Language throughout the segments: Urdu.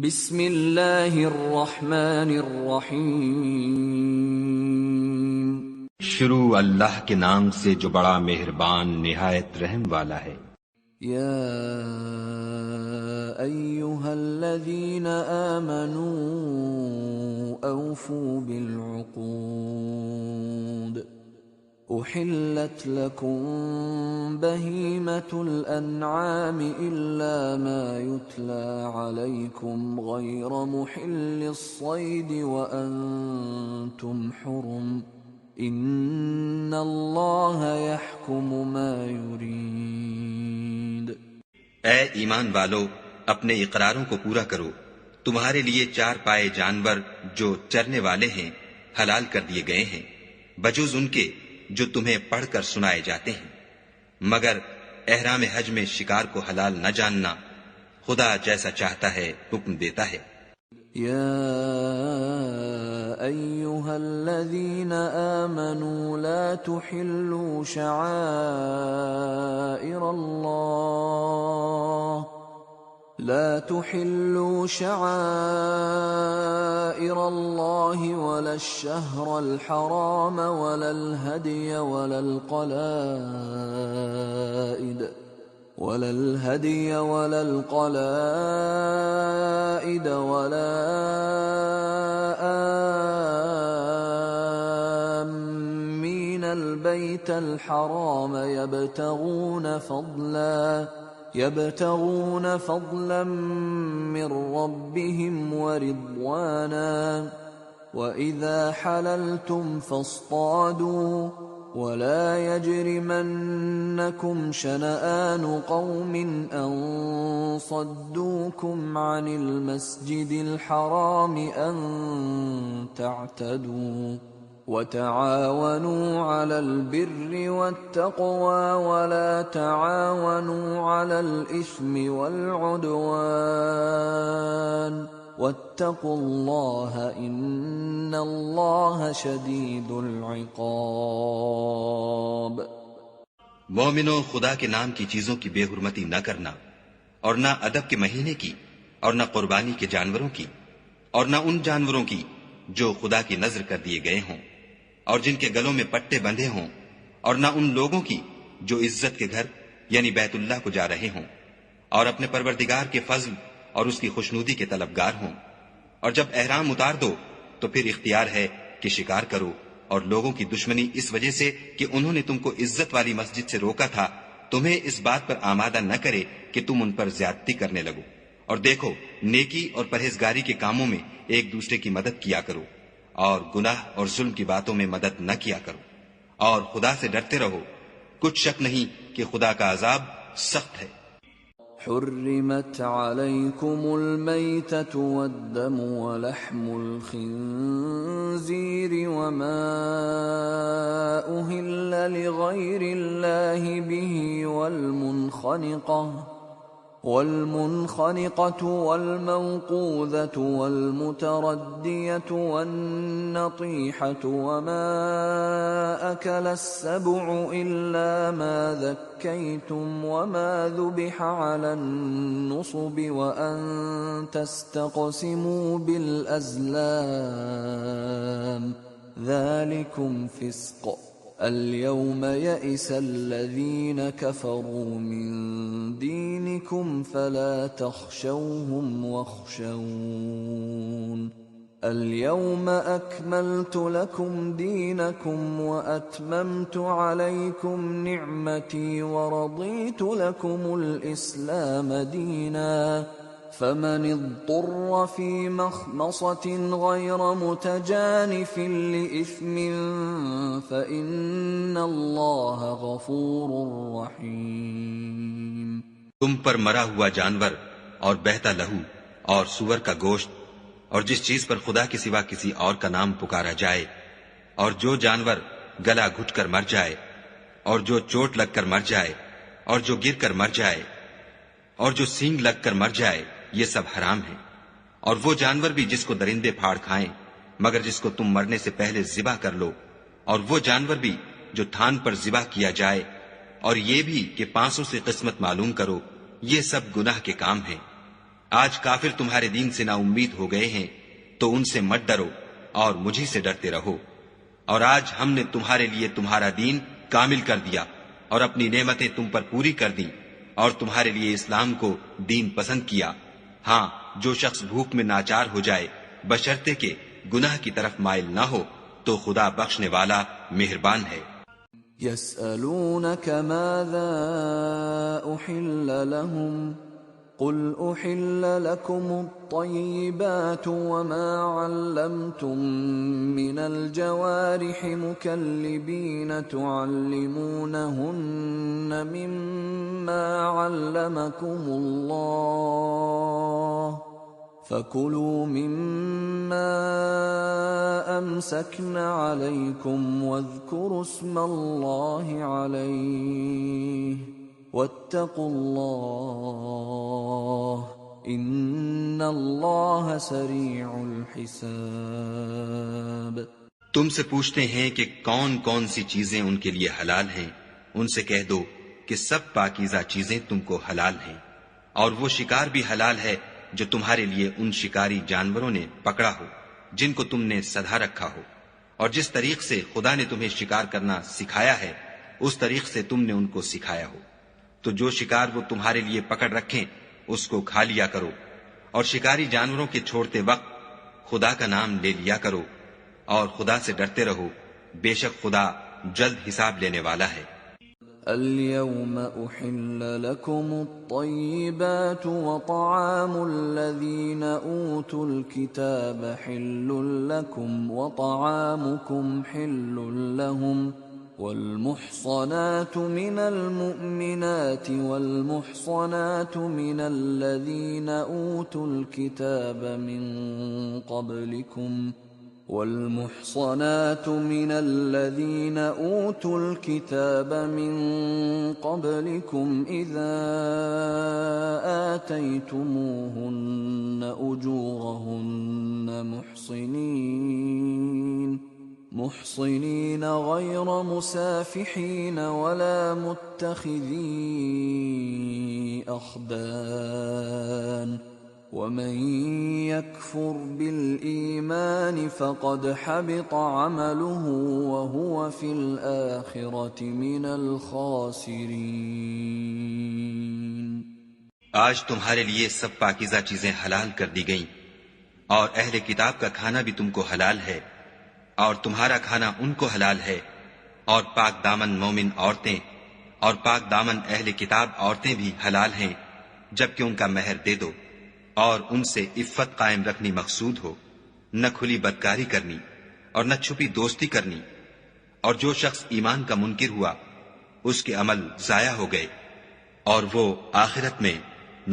بسم اللہ الرحمن الرحیم۔ شروع اللہ کے نام سے جو بڑا مہربان نہایت رحم والا ہے۔ یا ایھا الذین آمنوا اوفوا بالعقود احلت لکم بہیمۃ الانعام الا ما یتلی علیکم غیر محل الصید وانتم حرم ان اللہ یحکم ما یرید۔ اے ایمان والو، اپنے اقراروں کو پورا کرو۔ تمہارے لیے چار پائے جانور جو چرنے والے ہیں حلال کر دیے گئے ہیں، بجوز ان کے جو تمہیں پڑھ کر سنائے جاتے ہیں، مگر احرام حج میں شکار کو حلال نہ جاننا۔ خدا جیسا چاہتا ہے حکم دیتا ہے۔ یا ایھا الذین آمنوا لا تحلوا شعائر اللہ ولا الشہر الحرام ولا الہدی ولا القلائد ولا آمین البیت الحرام يبتغون فضلا من ربهم ورضوانا وإذا حللتم فاصطادوا ولا يجرمنكم شنآن قوم أن صدوكم عن المسجد الحرام أن تعتدوا وتعاونوا على البر والتقوى ولا تعاونوا على الإثم والعدوان واتقوا الله إن الله شديد العقاب۔ مومنوں، خدا کے نام کی چیزوں کی بے حرمتی نہ کرنا، اور نہ ادب کے مہینے کی، اور نہ قربانی کے جانوروں کی، اور نہ ان جانوروں کی جو خدا کی نذر کر دیے گئے ہوں اور جن کے گلوں میں پٹے بندھے ہوں، اور نہ ان لوگوں کی جو عزت کے گھر یعنی بیت اللہ کو جا رہے ہوں اور اپنے پروردگار کے فضل اور اس کی خوشنودی کے طلبگار ہوں۔ اور جب احرام اتار دو تو پھر اختیار ہے کہ شکار کرو، اور لوگوں کی دشمنی اس وجہ سے کہ انہوں نے تم کو عزت والی مسجد سے روکا تھا تمہیں اس بات پر آمادہ نہ کرے کہ تم ان پر زیادتی کرنے لگو۔ اور دیکھو، نیکی اور پرہیزگاری کے کاموں میں ایک دوسرے کی مدد کیا کرو، اور گناہ اور ظلم کی باتوں میں مدد نہ کیا کرو، اور خدا سے ڈرتے رہو۔ کچھ شک نہیں کہ خدا کا عذاب سخت ہے۔ حرمت علیکم المیتۃ والدم ولحم الخنزیر وما أهل لغیر اللہ به والمنخنقة والموقوذة والمتردية والنطيحة وما أكل السبع إلا ما ذكيتم وما ذبح على النصب وأن تستقسموا بالأزلام ذلكم فسق۔ اليوم يئس الذين كفروا من دينكم فلا تخشوهم واخشون اليوم أكملت لكم دينكم وأتممت عليكم نعمتي ورضيت لكم الإسلام دينا فمن اضطر في مخمصة غير متجانف لإثم فإن الله غفور رحيم۔ تم پر مرا ہوا جانور اور بہتا لہو اور سور کا گوشت اور جس چیز پر خدا کے سوا کسی اور کا نام پکارا جائے، اور جو جانور گلا گھٹ کر مر جائے، اور جو چوٹ لگ کر مر جائے، اور جو گر کر مر جائے، اور جو سینگ لگ کر مر جائے، یہ سب حرام ہے۔ اور وہ جانور بھی جس کو درندے پھاڑ کھائیں مگر جس کو تم مرنے سے پہلے ذبح کر لو، اور وہ جانور بھی جو تھان پر ذبح کیا جائے، اور یہ بھی کہ پانسوں سے قسمت معلوم کرو، یہ سب گناہ کے کام ہیں۔ آج کافر تمہارے دین سے نا امید ہو گئے ہیں تو ان سے مت ڈرو اور مجھے سے ڈرتے رہو. اور آج ہم نے تمہارے لیے تمہارا دین کامل کر دیا اور اپنی نعمتیں تم پر پوری کر دیں اور تمہارے لیے اسلام کو دین پسند کیا. ہاں، جو شخص بھوک میں ناچار ہو جائے بشرطے کہ گناہ کی طرف مائل نہ ہو تو خدا بخشنے والا مہربان ہے. يسألونك ماذا أحل لهم قل أحل لكم الطيبات وما علمتم من الجوارح مكلبين تعلمونهن مما علمكم الله فَكُلُوا مِمَّا أَمْسَكْنَ عَلَيْكُمْ وَاذْكُرُوا اسْمَ اللَّهِ عَلَيْهِ وَاتَّقُوا اللَّهَ إِنَّ اللَّهَ سَرِيعُ الْحِسَابِ. تم سے پوچھتے ہیں کہ کون کون سی چیزیں ان کے لیے حلال ہیں. ان سے کہہ دو کہ سب پاکیزہ چیزیں تم کو حلال ہیں، اور وہ شکار بھی حلال ہے جو تمہارے لیے ان شکاری جانوروں نے پکڑا ہو جن کو تم نے سدھا رکھا ہو، اور جس طریق سے خدا نے تمہیں شکار کرنا سکھایا ہے اس طریق سے تم نے ان کو سکھایا ہو. تو جو شکار وہ تمہارے لیے پکڑ رکھیں اس کو کھا لیا کرو، اور شکاری جانوروں کے چھوڑتے وقت خدا کا نام لے لیا کرو، اور خدا سے ڈرتے رہو، بے شک خدا جلد حساب لینے والا ہے. اليوم أحل لكم الطيبات وطعام الذين أوتوا الكتاب حل لكم وطعامكم حل لهم والمحصنات من المؤمنات والمحصنات من الذين أوتوا الكتاب من قبلكم والمحصنات من الذين أوتوا الكتاب من قبلكم إذا آتيتموهن أجورهن محصنين غير مسافحين ولا متخذي أخدان ومن يكفر بالإيمان فقد حبط عمله وهو في الآخرة من الخاسرين. آج تمہارے لیے سب پاکیزہ چیزیں حلال کر دی گئیں، اور اہل کتاب کا کھانا بھی تم کو حلال ہے، اور تمہارا کھانا ان کو حلال ہے، اور پاک دامن مومن عورتیں اور پاک دامن اہل کتاب عورتیں بھی حلال ہیں جبکہ ان کا مہر دے دو، اور ان سے عفت قائم رکھنی مقصود ہو، نہ کھلی بدکاری کرنی اور نہ چھپی دوستی کرنی. اور جو شخص ایمان کا منکر ہوا اس کے عمل ضائع ہو گئے اور وہ آخرت میں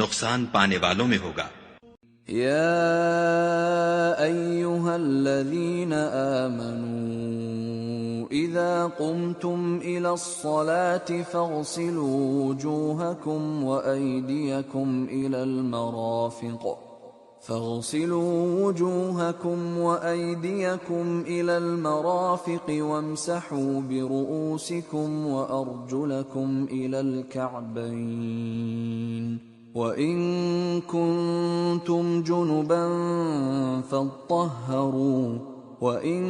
نقصان پانے والوں میں ہوگا. یا ایھا الذین آمنوا اذا قمتم الى الصلاة فاغسلوا وجوهكم وأيديكم إلى المرافق وامسحوا برؤوسكم وأرجلكم إلى الكعبين وَإِن كُنتُمْ جُنُبًا فَاطَّهَّرُوا وَإِن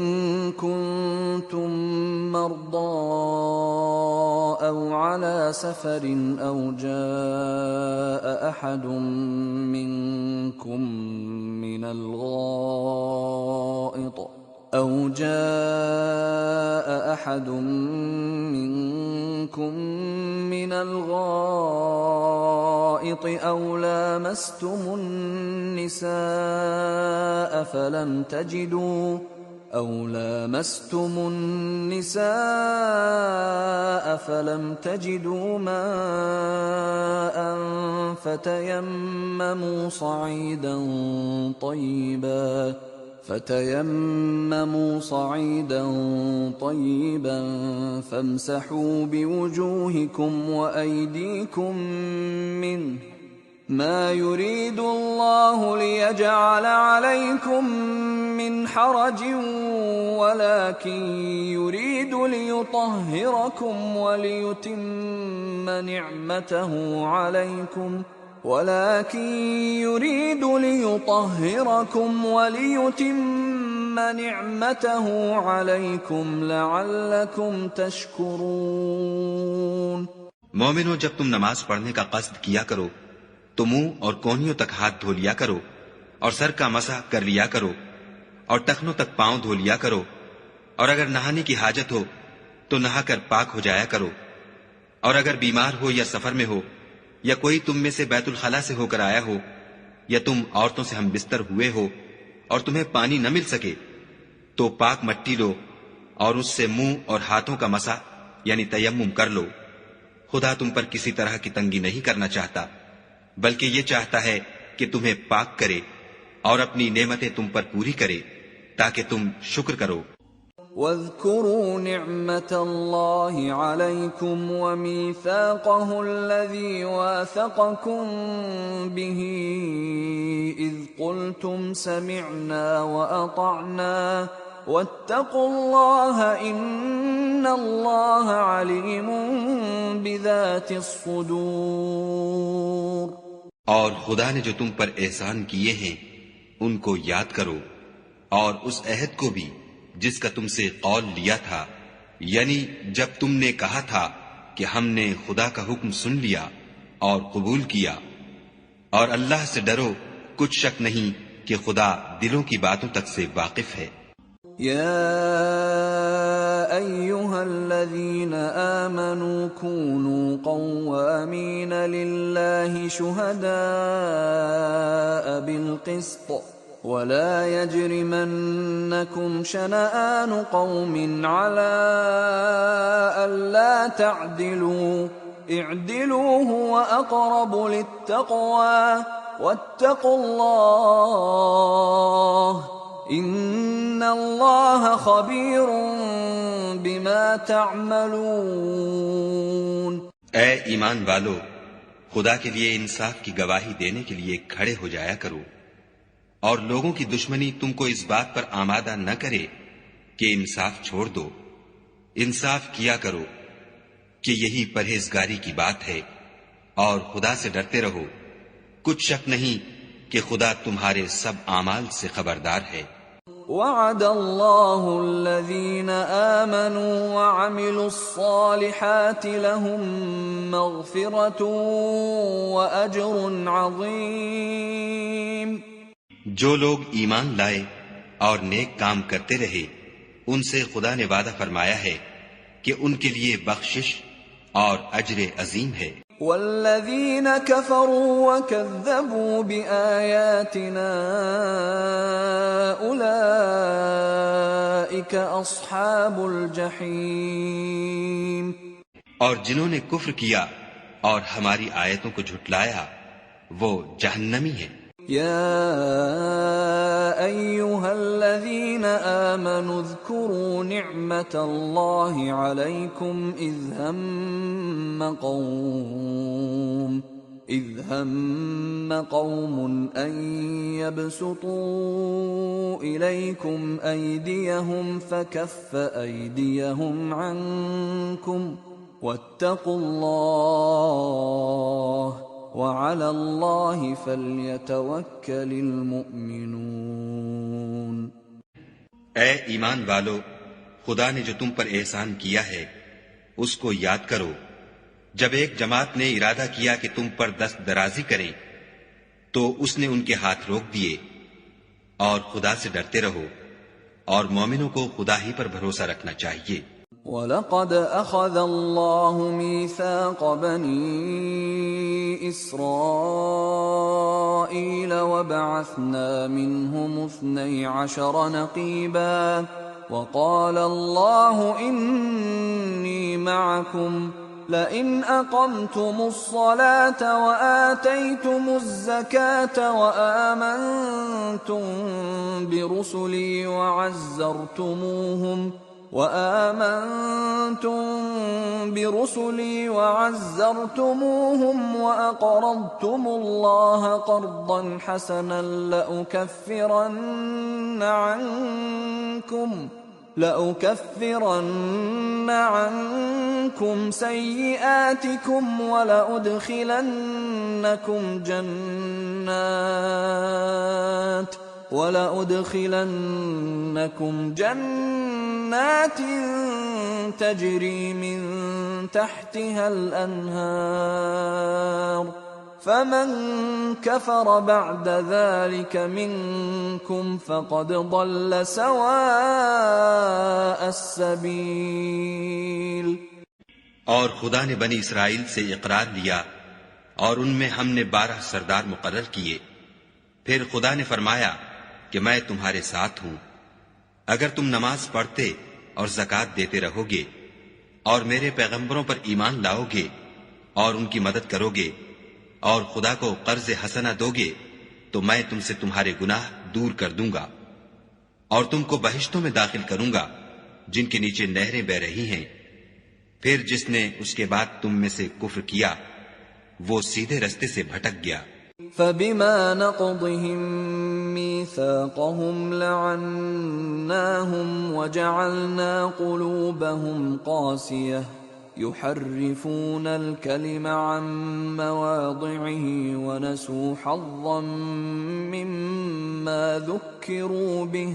كُنتُم مَّرْضَىٰ أَوْ عَلَىٰ سَفَرٍ أَوْ جَاءَ أَحَدٌ مِّنكُم من الغائط أو لامستم النساء فلم تجدوا ماء فتيمموا صعيدا طيبا فامسحوا بوجوهكم وأيديكم منه ما يريد الله ليجعل عليكم من حرج ولكن يريد ليطهركم وليتم نعمته عليكم ولكن يريد ليطهركم وليتم نعمته عليكم لعلكم تشكرون۔ مومنو، جب تم نماز پڑھنے کا قصد کیا کرو تو منہ اور کونیوں تک ہاتھ دھو لیا کرو، اور سر کا مسح کر لیا کرو، اور ٹخنوں تک پاؤں دھو لیا کرو، اور اگر نہانے کی حاجت ہو تو نہا کر پاک ہو جایا کرو، اور اگر بیمار ہو یا سفر میں ہو، یا کوئی تم میں سے بیت الخلا سے ہو کر آیا ہو، یا تم عورتوں سے ہم بستر ہوئے ہو اور تمہیں پانی نہ مل سکے، تو پاک مٹی لو اور اس سے منہ اور ہاتھوں کا مسح یعنی تیمم کر لو۔ خدا تم پر کسی طرح کی تنگی نہیں کرنا چاہتا، بلکہ یہ چاہتا ہے کہ تمہیں پاک کرے اور اپنی نعمتیں تم پر پوری کرے تاکہ تم شکر کرو۔ واذكروا نعمة الله عليكم وميثاقه الذي واثقكم به إذ قلتم سمعنا وأطعنا واتقوا الله إن الله عليم بذات الصدور۔ اور خدا نے جو تم پر احسان کیے ہیں ان کو یاد کرو، اور اس عہد کو بھی جس کا تم سے قول لیا تھا، یعنی جب تم نے کہا تھا کہ ہم نے خدا کا حکم سن لیا اور قبول کیا، اور اللہ سے ڈرو، کچھ شک نہیں کہ خدا دلوں کی باتوں تک سے واقف ہے۔ يا أيها الذين آمنوا كونوا قوامين لله شهداء بالقسط ولا يجرمنكم شنآن قوم على ألا تعدلوا اعدلوا هو أقرب للتقوى واتقوا الله ان اللہ خبیر بما تعملون۔ اے ایمان والو، خدا کے لیے انصاف کی گواہی دینے کے لیے کھڑے ہو جایا کرو، اور لوگوں کی دشمنی تم کو اس بات پر آمادہ نہ کرے کہ انصاف چھوڑ دو۔ انصاف کیا کرو کہ یہی پرہیزگاری کی بات ہے، اور خدا سے ڈرتے رہو، کچھ شک نہیں کہ خدا تمہارے سب اعمال سے خبردار ہے۔ وعد اللہ الذین آمنوا وعملوا الصالحات لهم مغفرۃ واجر عظیم۔ جو لوگ ایمان لائے اور نیک کام کرتے رہے، ان سے خدا نے وعدہ فرمایا ہے کہ ان کے لیے بخشش اور اجر عظیم ہے۔ والذین کفروا وکذبوا بآیاتنا اولئک اصحاب الجحیم۔ اور جنہوں نے کفر کیا اور ہماری آیتوں کو جھٹلایا وہ جہنمی ہیں۔ یا ایھا الذین آمنوا اذکروا نعمت اللہ علیکم اذ ہم قوم ان یبسطوا الیکم ایدیہم فکف ایدیہم عنکم واتقوا اللہ وعلى اللہ فلیتوکل المؤمنون۔ اے ایمان والو، خدا نے جو تم پر احسان کیا ہے اس کو یاد کرو، جب ایک جماعت نے ارادہ کیا کہ تم پر دست درازی کریں تو اس نے ان کے ہاتھ روک دیے، اور خدا سے ڈرتے رہو، اور مومنوں کو خدا ہی پر بھروسہ رکھنا چاہیے۔ وَلَقَدْ أَخَذَ اللَّهُ مِيثَاقَ بَنِي إِسْرَائِيلَ وَبَعَثْنَا مِنْهُمُ 12 نَقِيبًا وَقَالَ اللَّهُ إِنِّي مَعَكُمْ لَئِنْ أَقَمْتُمُ الصَّلَاةَ وَآتَيْتُمُ الزَّكَاةَ وَآمَنْتُمْ برسلي وعزرتموهم وأقرضتم الله قرضا حسنا لأكفرن عنكم سيئاتكم ولأدخلنكم جنات تجري من تحتها الأنهار فمن كفر بعد ذلك منكم فقد ضل سواء السبيل۔ اور خدا نے بنی اسرائیل سے اقرار لیا اور ان میں ہم نے 12 سردار مقرر کیے۔ پھر خدا نے فرمایا کہ میں تمہارے ساتھ ہوں، اگر تم نماز پڑھتے اور زکوٰۃ دیتے رہو گے اور میرے پیغمبروں پر ایمان لاؤ گے اور ان کی مدد کرو گے اور خدا کو قرض حسنہ دو گے تو میں تم سے تمہارے گناہ دور کر دوں گا اور تم کو بہشتوں میں داخل کروں گا جن کے نیچے نہریں بہ رہی ہیں۔ پھر جس نے اس کے بعد تم میں سے کفر کیا وہ سیدھے رستے سے بھٹک گیا۔ فبما نقضهم ميثاقهم لعناهم وجعلنا قلوبهم قاسية يحرفون الكلم عن مواضعه ونسوا حظا مما ذكروا به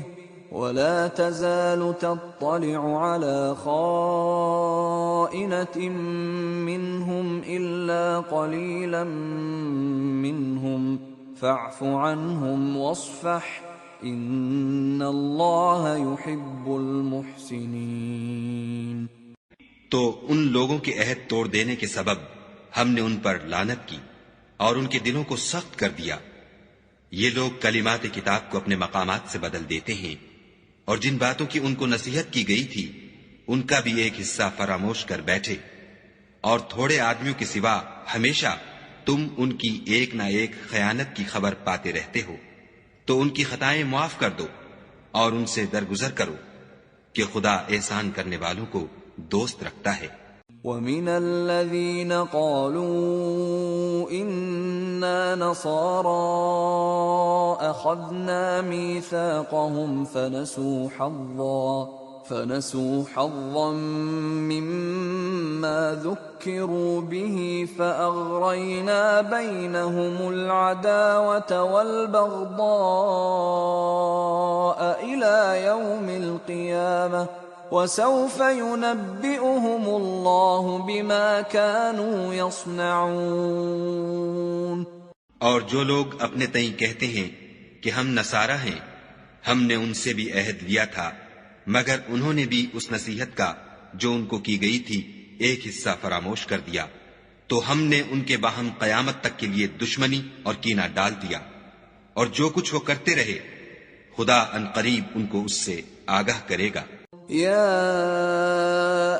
ولا تزال تطلع على خائنة منهم إلا قليلا منهم فاعف عنهم واصفح إن الله يحب المحسنين۔ تو ان لوگوں کے عہد توڑ دینے کے سبب ہم نے ان پر لعنت کی اور ان کے دلوں کو سخت کر دیا۔ یہ لوگ کلمات کتاب کو اپنے مقامات سے بدل دیتے ہیں اور جن باتوں کی ان کو نصیحت کی گئی تھی ان کا بھی ایک حصہ فراموش کر بیٹھے، اور تھوڑے آدمیوں کے سوا ہمیشہ تم ان کی ایک نہ ایک خیانت کی خبر پاتے رہتے ہو، تو ان کی خطائیں معاف کر دو اور ان سے درگزر کرو کہ خدا احسان کرنے والوں کو دوست رکھتا ہے۔ وَمِنَ الَّذِينَ قَالُوا إِنَّا نَصَارَىٰ أَخَذْنَا مِيثَاقَهُمْ فَنَسُوا حَظًّا مِّمَّا ذُكِّرُوا بِهِ فَأَغْرَيْنَا بَيْنَهُمُ الْعَدَاوَةَ وَالْبَغْضَاءَ إِلَىٰ يَوْمِ الْقِيَامَةِ وَسَوْفَ يُنَبِّئُهُمُ اللَّهُ بِمَا كَانُوا يَصْنَعُونَ۔ اور جو لوگ اپنے تئیں کہتے ہیں کہ ہم نصارہ ہیں، ہم نے ان سے بھی عہد لیا تھا، مگر انہوں نے بھی اس نصیحت کا جو ان کو کی گئی تھی ایک حصہ فراموش کر دیا، تو ہم نے ان کے باہم قیامت تک کے لیے دشمنی اور کینہ ڈال دیا، اور جو کچھ وہ کرتے رہے خدا عنقریب ان کو اس سے آگاہ کرے گا۔ يا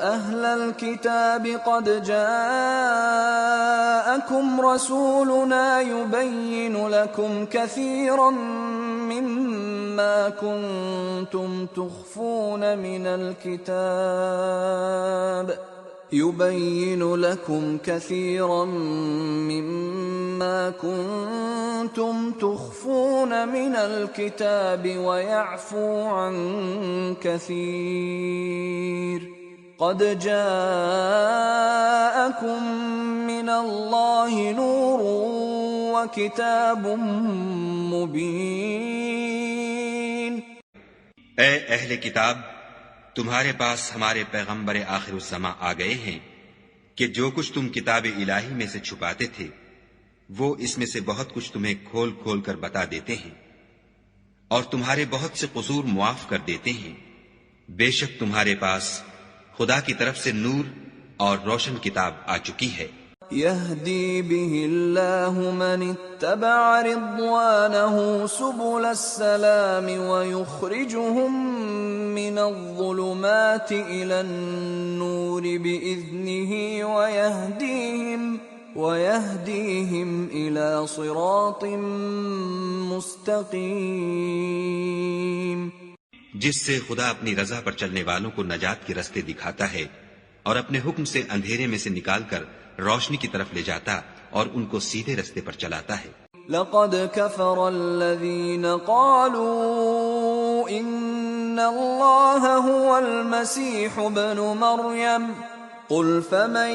أهل الكتاب قد جاءكم رسولنا يبين لكم كثيرا مما كنتم تخفون من الكتاب ويعفو عن كثير قد جاءكم من الله نور وكتاب مبين۔ اے اہل کتاب، تمہارے پاس ہمارے پیغمبر آخر الزماں آ گئے ہیں کہ جو کچھ تم کتاب الہی میں سے چھپاتے تھے وہ اس میں سے بہت کچھ تمہیں کھول کھول کر بتا دیتے ہیں اور تمہارے بہت سے قصور معاف کر دیتے ہیں۔ بے شک تمہارے پاس خدا کی طرف سے نور اور روشن کتاب آ چکی ہے۔ يهدي به الله من اتبع رضوانه سبل السلام ويخرجهم من الظلمات إلى النور بإذنه ويهديهم إلى صراط مستقيم۔ جس سے خدا اپنی رضا پر چلنے والوں کو نجات کے رستے دکھاتا ہے اور اپنے حکم سے اندھیرے میں سے نکال کر روشنی کی طرف لے جاتا اور ان کو سیدھے رستے پر چلاتا ہے۔ لقد كفر الذين قالوا إن الله هو المسيح ابن مريم قل فمن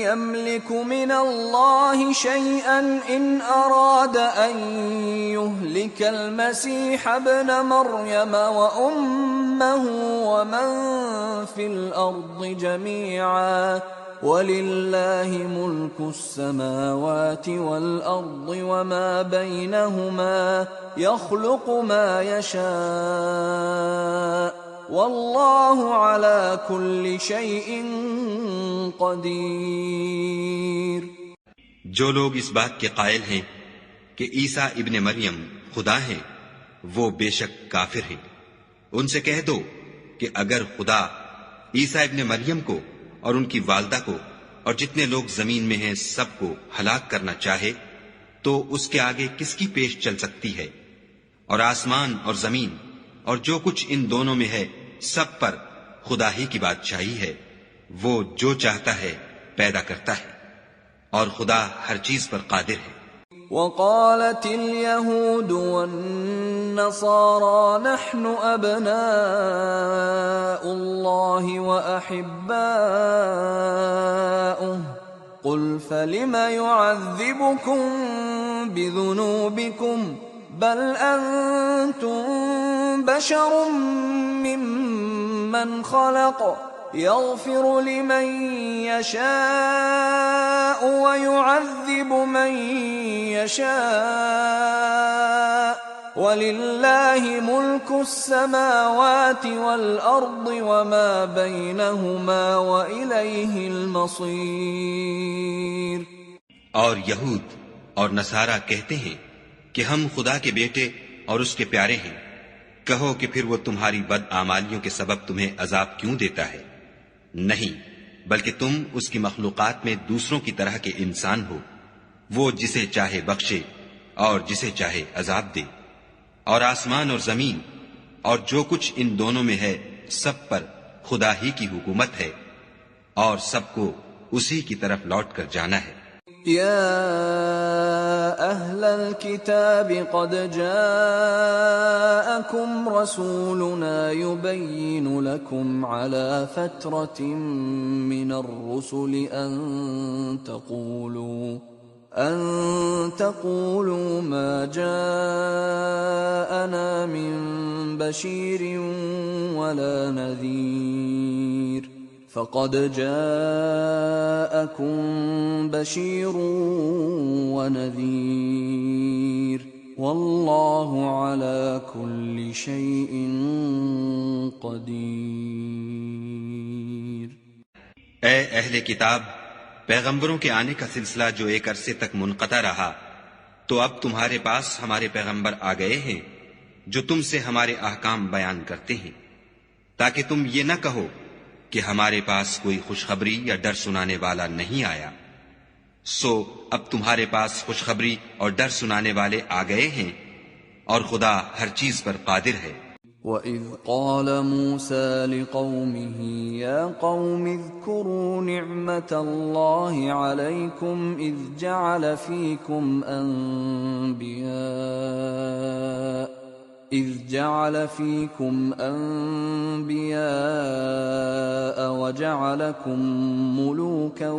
يملك من الله شيئا إن أراد أن يهلك المسيح ابن مريم وأمه ومن في الأرض جميعا وَلِلَّهِ مُلْكُ السَّمَاوَاتِ وَالْأَرْضِ وَمَا بَيْنَهُمَا يَخْلُقُ مَا يَشَاءُ وَاللَّهُ عَلَى كُلِّ شَيْءٍ قَدِيرٌ۔ جو لوگ اس بات کے قائل ہیں کہ عیسیٰ ابن مریم خدا ہیں وہ بے شک کافر ہیں۔ ان سے کہہ دو کہ اگر خدا عیسیٰ ابن مریم کو اور ان کی والدہ کو اور جتنے لوگ زمین میں ہیں سب کو ہلاک کرنا چاہے تو اس کے آگے کس کی پیش چل سکتی ہے؟ اور آسمان اور زمین اور جو کچھ ان دونوں میں ہے سب پر خدا ہی کی بادشاہی ہے۔ وہ جو چاہتا ہے پیدا کرتا ہے اور خدا ہر چیز پر قادر ہے۔ وقالت اليهود والنصارى نحن أبناء الله وأحباؤه قل فلم يعذبكم بذنوبكم بل أنتم بشر ممن خلق يغفر لمن يشاء ويعذب من يشاء وَلِلَّهِ مُلْكُ السَّمَاوَاتِ وَالْأَرْضِ وَمَا بَيْنَهُمَا وَإِلَيْهِ الْمَصِيرُ۔ اور یہود اور نصارہ کہتے ہیں کہ ہم خدا کے بیٹے اور اس کے پیارے ہیں۔ کہو کہ پھر وہ تمہاری بد اعمالیوں کے سبب تمہیں عذاب کیوں دیتا ہے؟ نہیں، بلکہ تم اس کی مخلوقات میں دوسروں کی طرح کے انسان ہو۔ وہ جسے چاہے بخشے اور جسے چاہے عذاب دے۔ اور آسمان اور زمین اور جو کچھ ان دونوں میں ہے سب پر خدا ہی کی حکومت ہے اور سب کو اسی کی طرف لوٹ کر جانا ہے۔ یا اہل الكتاب قد جاءکم رسولنا یبین لکم علی فترة من الرسل أن تقولوا ما جاءنا من بشير ولا نذير فقد جاءكم بشير ونذير والله على كل شيء قدير۔ اے اہل کتاب، پیغمبروں کے آنے کا سلسلہ جو ایک عرصے تک منقطع رہا تو اب تمہارے پاس ہمارے پیغمبر آ گئے ہیں جو تم سے ہمارے احکام بیان کرتے ہیں، تاکہ تم یہ نہ کہو کہ ہمارے پاس کوئی خوشخبری یا ڈر سنانے والا نہیں آیا۔ سو اب تمہارے پاس خوشخبری اور ڈر سنانے والے آ گئے ہیں اور خدا ہر چیز پر قادر ہے۔ وَإِذْ قَالَ مُوسَى لِقَوْمِهِ يَا قَوْمِ اذْكُرُوا نِعْمَةَ اللَّهِ عَلَيْكُمْ إِذْ جَعَلَ فِيكُمْ أَنْبِيَاءَ وَجَعَلَكُمْ مُلُوكًا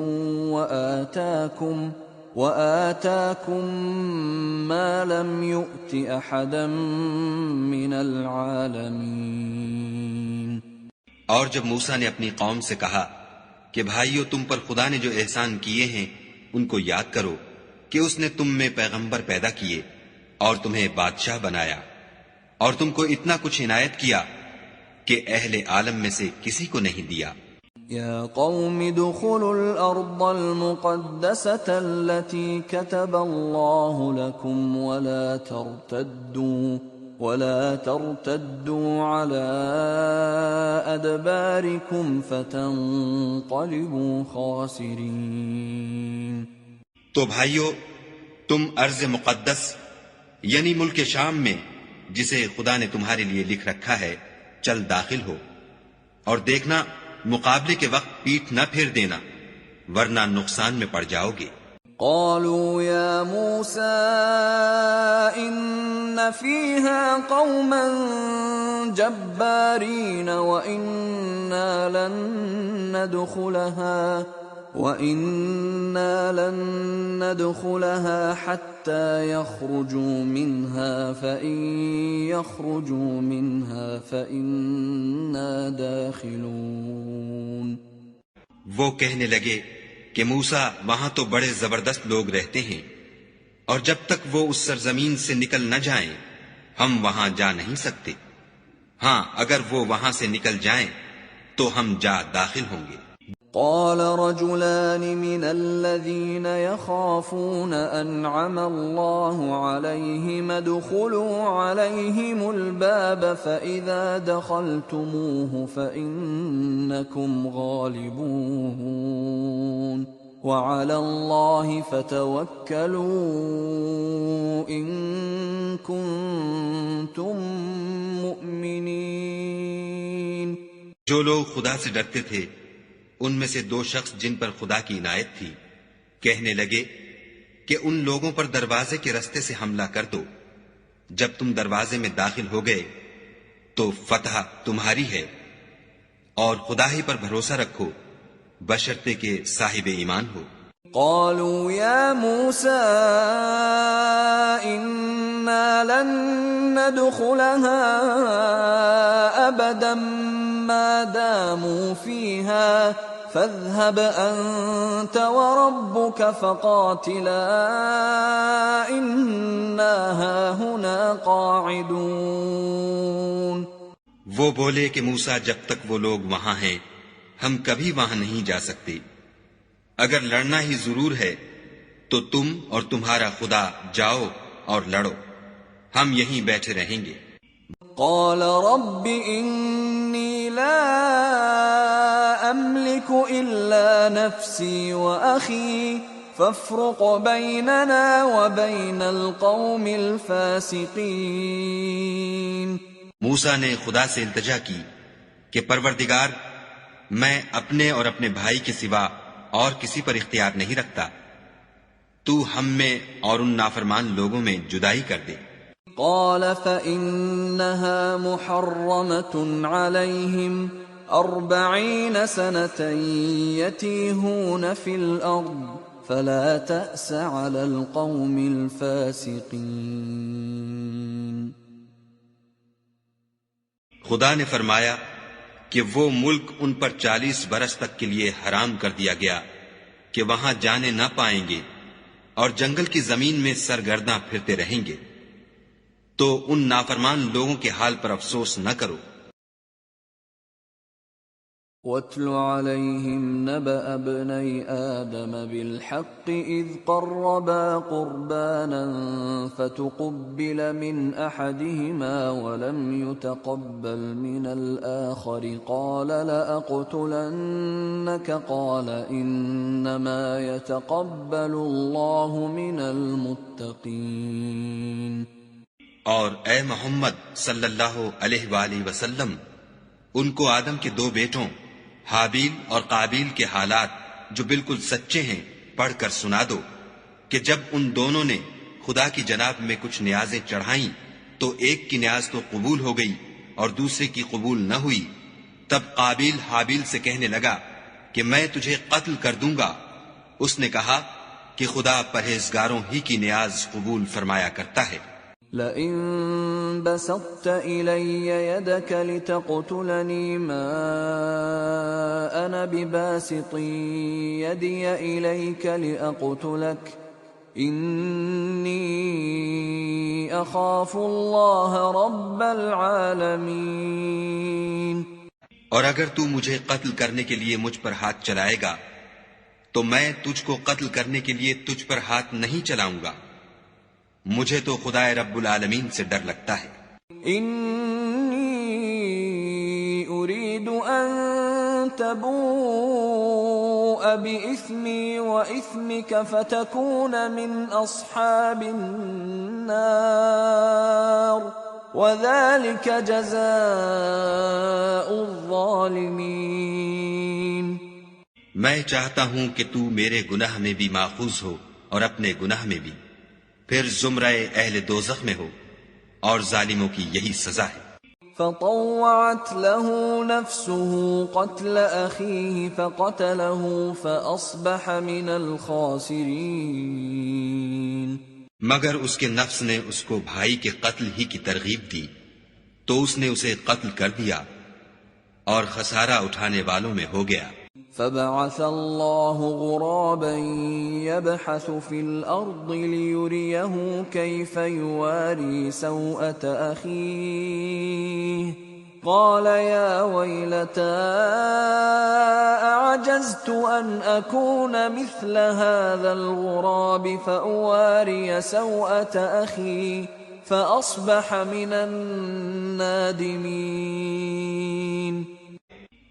وَآتَاكُمْ مَا لَمْ يُؤْتِ أَحَدًا مِّنَ الْعَالَمِينَ۔ اور جب موسیٰ نے اپنی قوم سے کہا کہ بھائیو، تم پر خدا نے جو احسان کیے ہیں ان کو یاد کرو کہ اس نے تم میں پیغمبر پیدا کیے اور تمہیں بادشاہ بنایا اور تم کو اتنا کچھ عنایت کیا کہ اہل عالم میں سے کسی کو نہیں دیا۔ یا قوم ادخلوا الارض المقدسة التي كتب الله لكم ولا ترتدوا على ادباركم فتنقلبوا خاسرين۔ تو بھائیو، تم ارض مقدس یعنی ملک شام میں جسے خدا نے تمہارے لیے لکھ رکھا ہے چل داخل ہو، اور دیکھنا مقابلے کے وقت پیٹھ نہ پھیر دینا ورنہ نقصان میں پڑ جاؤ گے۔ قالوا يا موسى إن فيها قوما جبارين وإنا لن ندخلها حتى يخرجوا منها فإن يخرجوا منها فإنا داخلون. وہ کہنے لگے کہ موسیٰ وہاں تو بڑے زبردست لوگ رہتے ہیں، اور جب تک وہ اس سرزمین سے نکل نہ جائیں ہم وہاں جا نہیں سکتے. ہاں اگر وہ وہاں سے نکل جائیں تو ہم جا داخل ہوں گے. قال رجلان من الذين يخافون أنعم الله عليهم ادخلوا عليهم الباب فإذا دخلتموه فإنكم غالبون وعلى الله فتوكلوا إن كنتم مؤمنين. جو لوگ خدا سے ڈرتے تھے ان میں سے دو شخص جن پر خدا کی عنایت تھی کہنے لگے کہ ان لوگوں پر دروازے کے رستے سے حملہ کر دو. جب تم دروازے میں داخل ہو گئے تو فتح تمہاری ہے، اور خدا ہی پر بھروسہ رکھو بشرطے کہ صاحب ایمان ہو. قالوا يا موسى إنا لن ندخلها أبدا ما داموا فيها فاذهب أنت وربك فقاتلا إنا هاهنا قاعدون. وہ بولے کہ موسیٰ جب تک وہ لوگ وہاں ہیں ہم کبھی وہاں نہیں جا سکتے. اگر لڑنا ہی ضرور ہے تو تم اور تمہارا خدا جاؤ اور لڑو، ہم یہیں بیٹھے رہیں گے. قال رب إني لا أملك إلا نفسي وأخي فافرق بيننا وبين القوم الفاسقين. موسیٰ نے خدا سے التجا کی کہ پروردگار میں اپنے اور اپنے بھائی کے سوا اور کسی پر اختیار نہیں رکھتا، تو ہم میں اور ان نافرمان لوگوں میں جدائی کر دے. قال فإنها محرمة عليهم 40 سنة يتيهون في الأرض فلا تأس على القوم الفاسقين. خدا نے فرمایا کہ وہ ملک ان پر 40 برس تک کے لیے حرام کر دیا گیا کہ وہاں جانے نہ پائیں گے اور جنگل کی زمین میں سرگرداں پھرتے رہیں گے، تو ان نافرمان لوگوں کے حال پر افسوس نہ کرو. وَاتْلُ عَلَيْهِمْ نَبَأَ ابْنَيْ آدَمَ بِالْحَقِّ إِذْ قَرَّبَا قُرْبَانًا فَتُقُبِّلَ مِنْ أَحَدِهِمَا وَلَمْ يُتَقَبَّلْ مِنَ الْآخَرِ قَالَ لَأَقْتُلَنَّكَ قَالَ إِنَّمَا يَتَقَبَّلُ اللَّهُ مِنَ الْمُتَّقِينَ. اور اے محمد صلی اللہ علیہ وآلہ وسلم ان کو آدم کے دو بیٹوں حابیل اور قابیل کے حالات جو بالکل سچے ہیں پڑھ کر سنا دو کہ جب ان دونوں نے خدا کی جناب میں کچھ نیازیں چڑھائیں تو ایک کی نیاز تو قبول ہو گئی اور دوسرے کی قبول نہ ہوئی. تب قابیل حابیل سے کہنے لگا کہ میں تجھے قتل کر دوں گا. اس نے کہا کہ خدا پرہیزگاروں ہی کی نیاز قبول فرمایا کرتا ہے. لئن بسطت إلي يدك لتقتلني ما أنا بباسط يدي إليك لأقتلك إني أخاف الله رب العالمين. اور اگر تو مجھے قتل کرنے کے لیے مجھ پر ہاتھ چلائے گا تو میں تجھ کو قتل کرنے کے لیے تجھ پر ہاتھ نہیں چلاؤں گا، مجھے تو خدا رب العالمین سے ڈر لگتا ہے. انی اريد ان تبوء بإثمی وإثمک فتکون من اصحاب النار وذلك جزاء الظالمین. میں چاہتا ہوں کہ تو میرے گناہ میں بھی ماخوذ ہو اور اپنے گناہ میں بھی، پھر زمرہ اہل دوزخ میں ہو، اور ظالموں کی یہی سزا ہے. فطوعت له نفسه قتل أخيه فقتله فأصبح من الخاسرين. مگر اس کے نفس نے اس کو بھائی کے قتل ہی کی ترغیب دی تو اس نے اسے قتل کر دیا اور خسارہ اٹھانے والوں میں ہو گیا. فبعث الله غرابا يبحث في الأرض ليريه كيف يواري سوءة أخيه قال يا ويلتى أعجزت أن أكون مثل هذا الغراب فأواري سوءة أخي فأصبح من النادمين.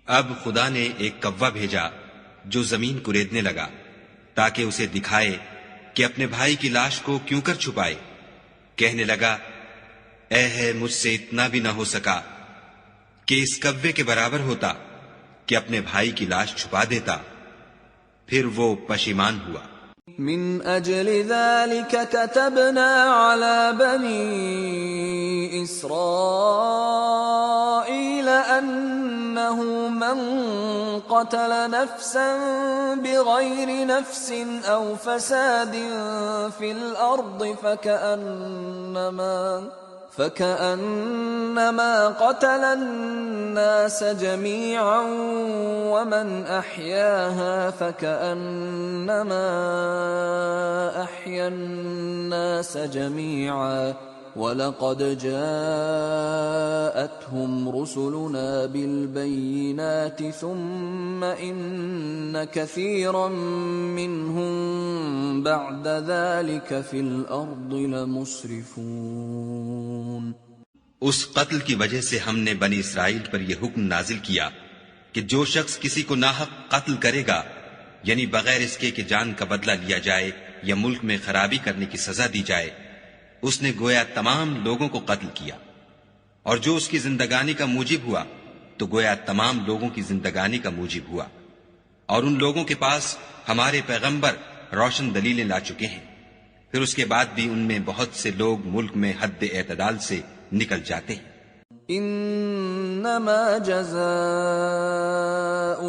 اب خدا نے ایک کوا بھیجا جو زمین کریدنے لگا تاکہ اسے دکھائے کہ اپنے بھائی کی لاش کو کیوں کر چھپائے. کہنے لگا اے ہے مجھ سے اتنا بھی نہ ہو سکا کہ اس کوے کے برابر ہوتا کہ اپنے بھائی کی لاش چھپا دیتا. پھر وہ پشیمان ہوا. من اجل ذلك كتبنا على بني اسرائيل انه من قتل نفسا بغير نفس او فساد في الارض فكأنما قتل الناس جميعا ومن أحياها فكأنما أحيا الناس جميعا وَلَقَدْ جَاءَتْهُمْ رُسُلُنَا بِالْبَيِّنَاتِ ثُمَّ إِنَّ كَثِيرًا مِّنْهُمْ بَعْدَ ذَلِكَ فِي الْأَرْضِ لَمُسْرِفُونَ. اس قتل کی وجہ سے ہم نے بنی اسرائیل پر یہ حکم نازل کیا کہ جو شخص کسی کو ناحق قتل کرے گا یعنی بغیر اس کے کہ جان کا بدلہ لیا جائے یا ملک میں خرابی کرنے کی سزا دی جائے، اس نے گویا تمام لوگوں کو قتل کیا، اور جو اس کی زندگانی کا موجب ہوا تو گویا تمام لوگوں کی زندگانی کا موجب ہوا. اور ان لوگوں کے پاس ہمارے پیغمبر روشن دلیلیں لا چکے ہیں، پھر اس کے بعد بھی ان میں بہت سے لوگ ملک میں حد اعتدال سے نکل جاتے ہیں. انما جزاء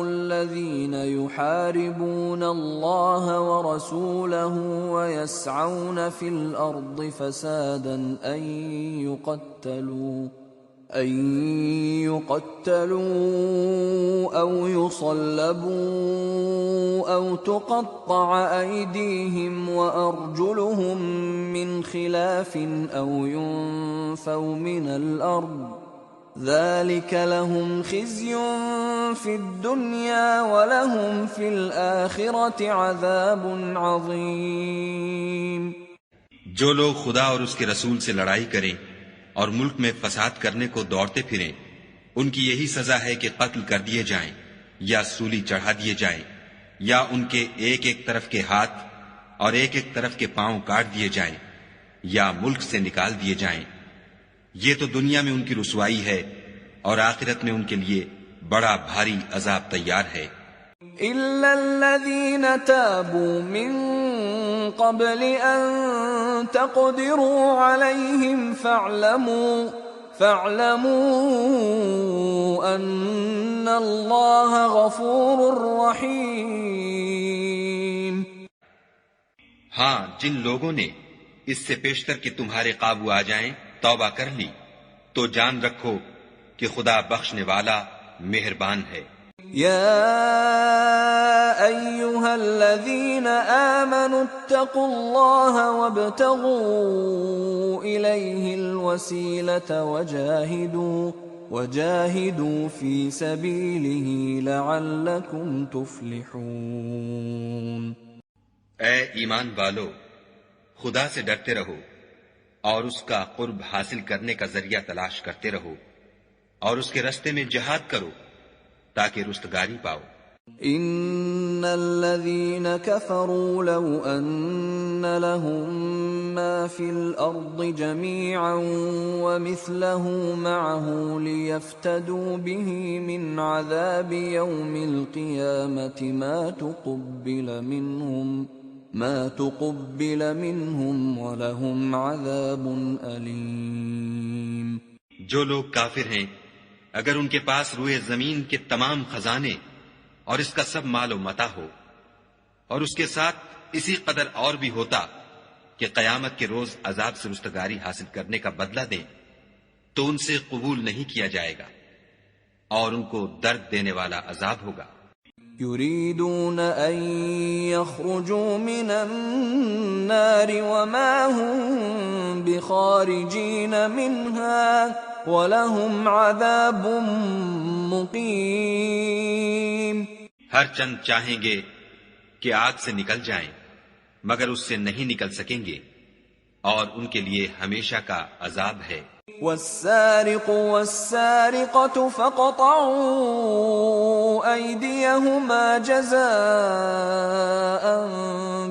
الذين يحاربون الله ورسوله ويسعون في الارض فسادا ان يقتلوا او يصلبوا او تقطع ايديهم وارجلهم من خلاف او ينفوا من الارض ذلك لهم خزي في الدنيا ولهم في الآخرة عذاب عظيم. جو لوگ خدا اور اس کے رسول سے لڑائی کریں اور ملک میں فساد کرنے کو دوڑتے پھریں، ان کی یہی سزا ہے کہ قتل کر دیے جائیں یا سولی چڑھا دیے جائیں یا ان کے ایک ایک طرف کے ہاتھ اور ایک ایک طرف کے پاؤں کاٹ دیے جائیں یا ملک سے نکال دیے جائیں. یہ تو دنیا میں ان کی رسوائی ہے اور آخرت میں ان کے لیے بڑا بھاری عذاب تیار ہے. إِلَّا الَّذِينَ تَابُوا مِن قَبْلِ أَن تَقْدِرُوا عَلَيْهِمْ فَاعْلَمُوا أَنَّ اللَّهَ غَفُورٌ رَّحِيمٌ. ہاں، جن لوگوں نے اس سے پیشتر کہ تمہارے قابو آ جائیں توبہ کر لی تو جان رکھو کہ خدا بخشنے والا مہربان ہے. یا ایھا الذین آمنوا اتقوا اللہ وابتغوا الیہ الوسیلۃ وجاہدوا فی سبیلہ لعلکم تفلحون. اے ایمان والو، خدا سے ڈرتے رہو اور اس کا قرب حاصل کرنے کا ذریعہ تلاش کرتے رہو اور اس کے رستے میں جہاد کرو تاکہ رستگاری پاؤ. ان الذين كفروا لو ان لهم ما في الارض جميعا ومثله معه ليفتدوا به من عذاب يوم القيامة ما تقبل منهم ولهم عذاب أليم. جو لوگ کافر ہیں اگر ان کے پاس روئے زمین کے تمام خزانے اور اس کا سب مال و متاع ہو اور اس کے ساتھ اسی قدر اور بھی ہوتا کہ قیامت کے روز عذاب سے رستگاری حاصل کرنے کا بدلہ دیں تو ان سے قبول نہیں کیا جائے گا اور ان کو درد دینے والا عذاب ہوگا. يريدون أن يخرجوا من النار وما هم بخارجين منها وَلَهُمْ عَذَابٌ مُقِيمٌ. ہر چند چاہیں گے کہ آگ سے نکل جائیں مگر اس سے نہیں نکل سکیں گے اور ان کے لیے ہمیشہ کا عذاب ہے. وَالسَّارِقُ وَالسَّارِقَةُ فَقَطَعُوا أَيْدِيَهُمَا جَزَاءً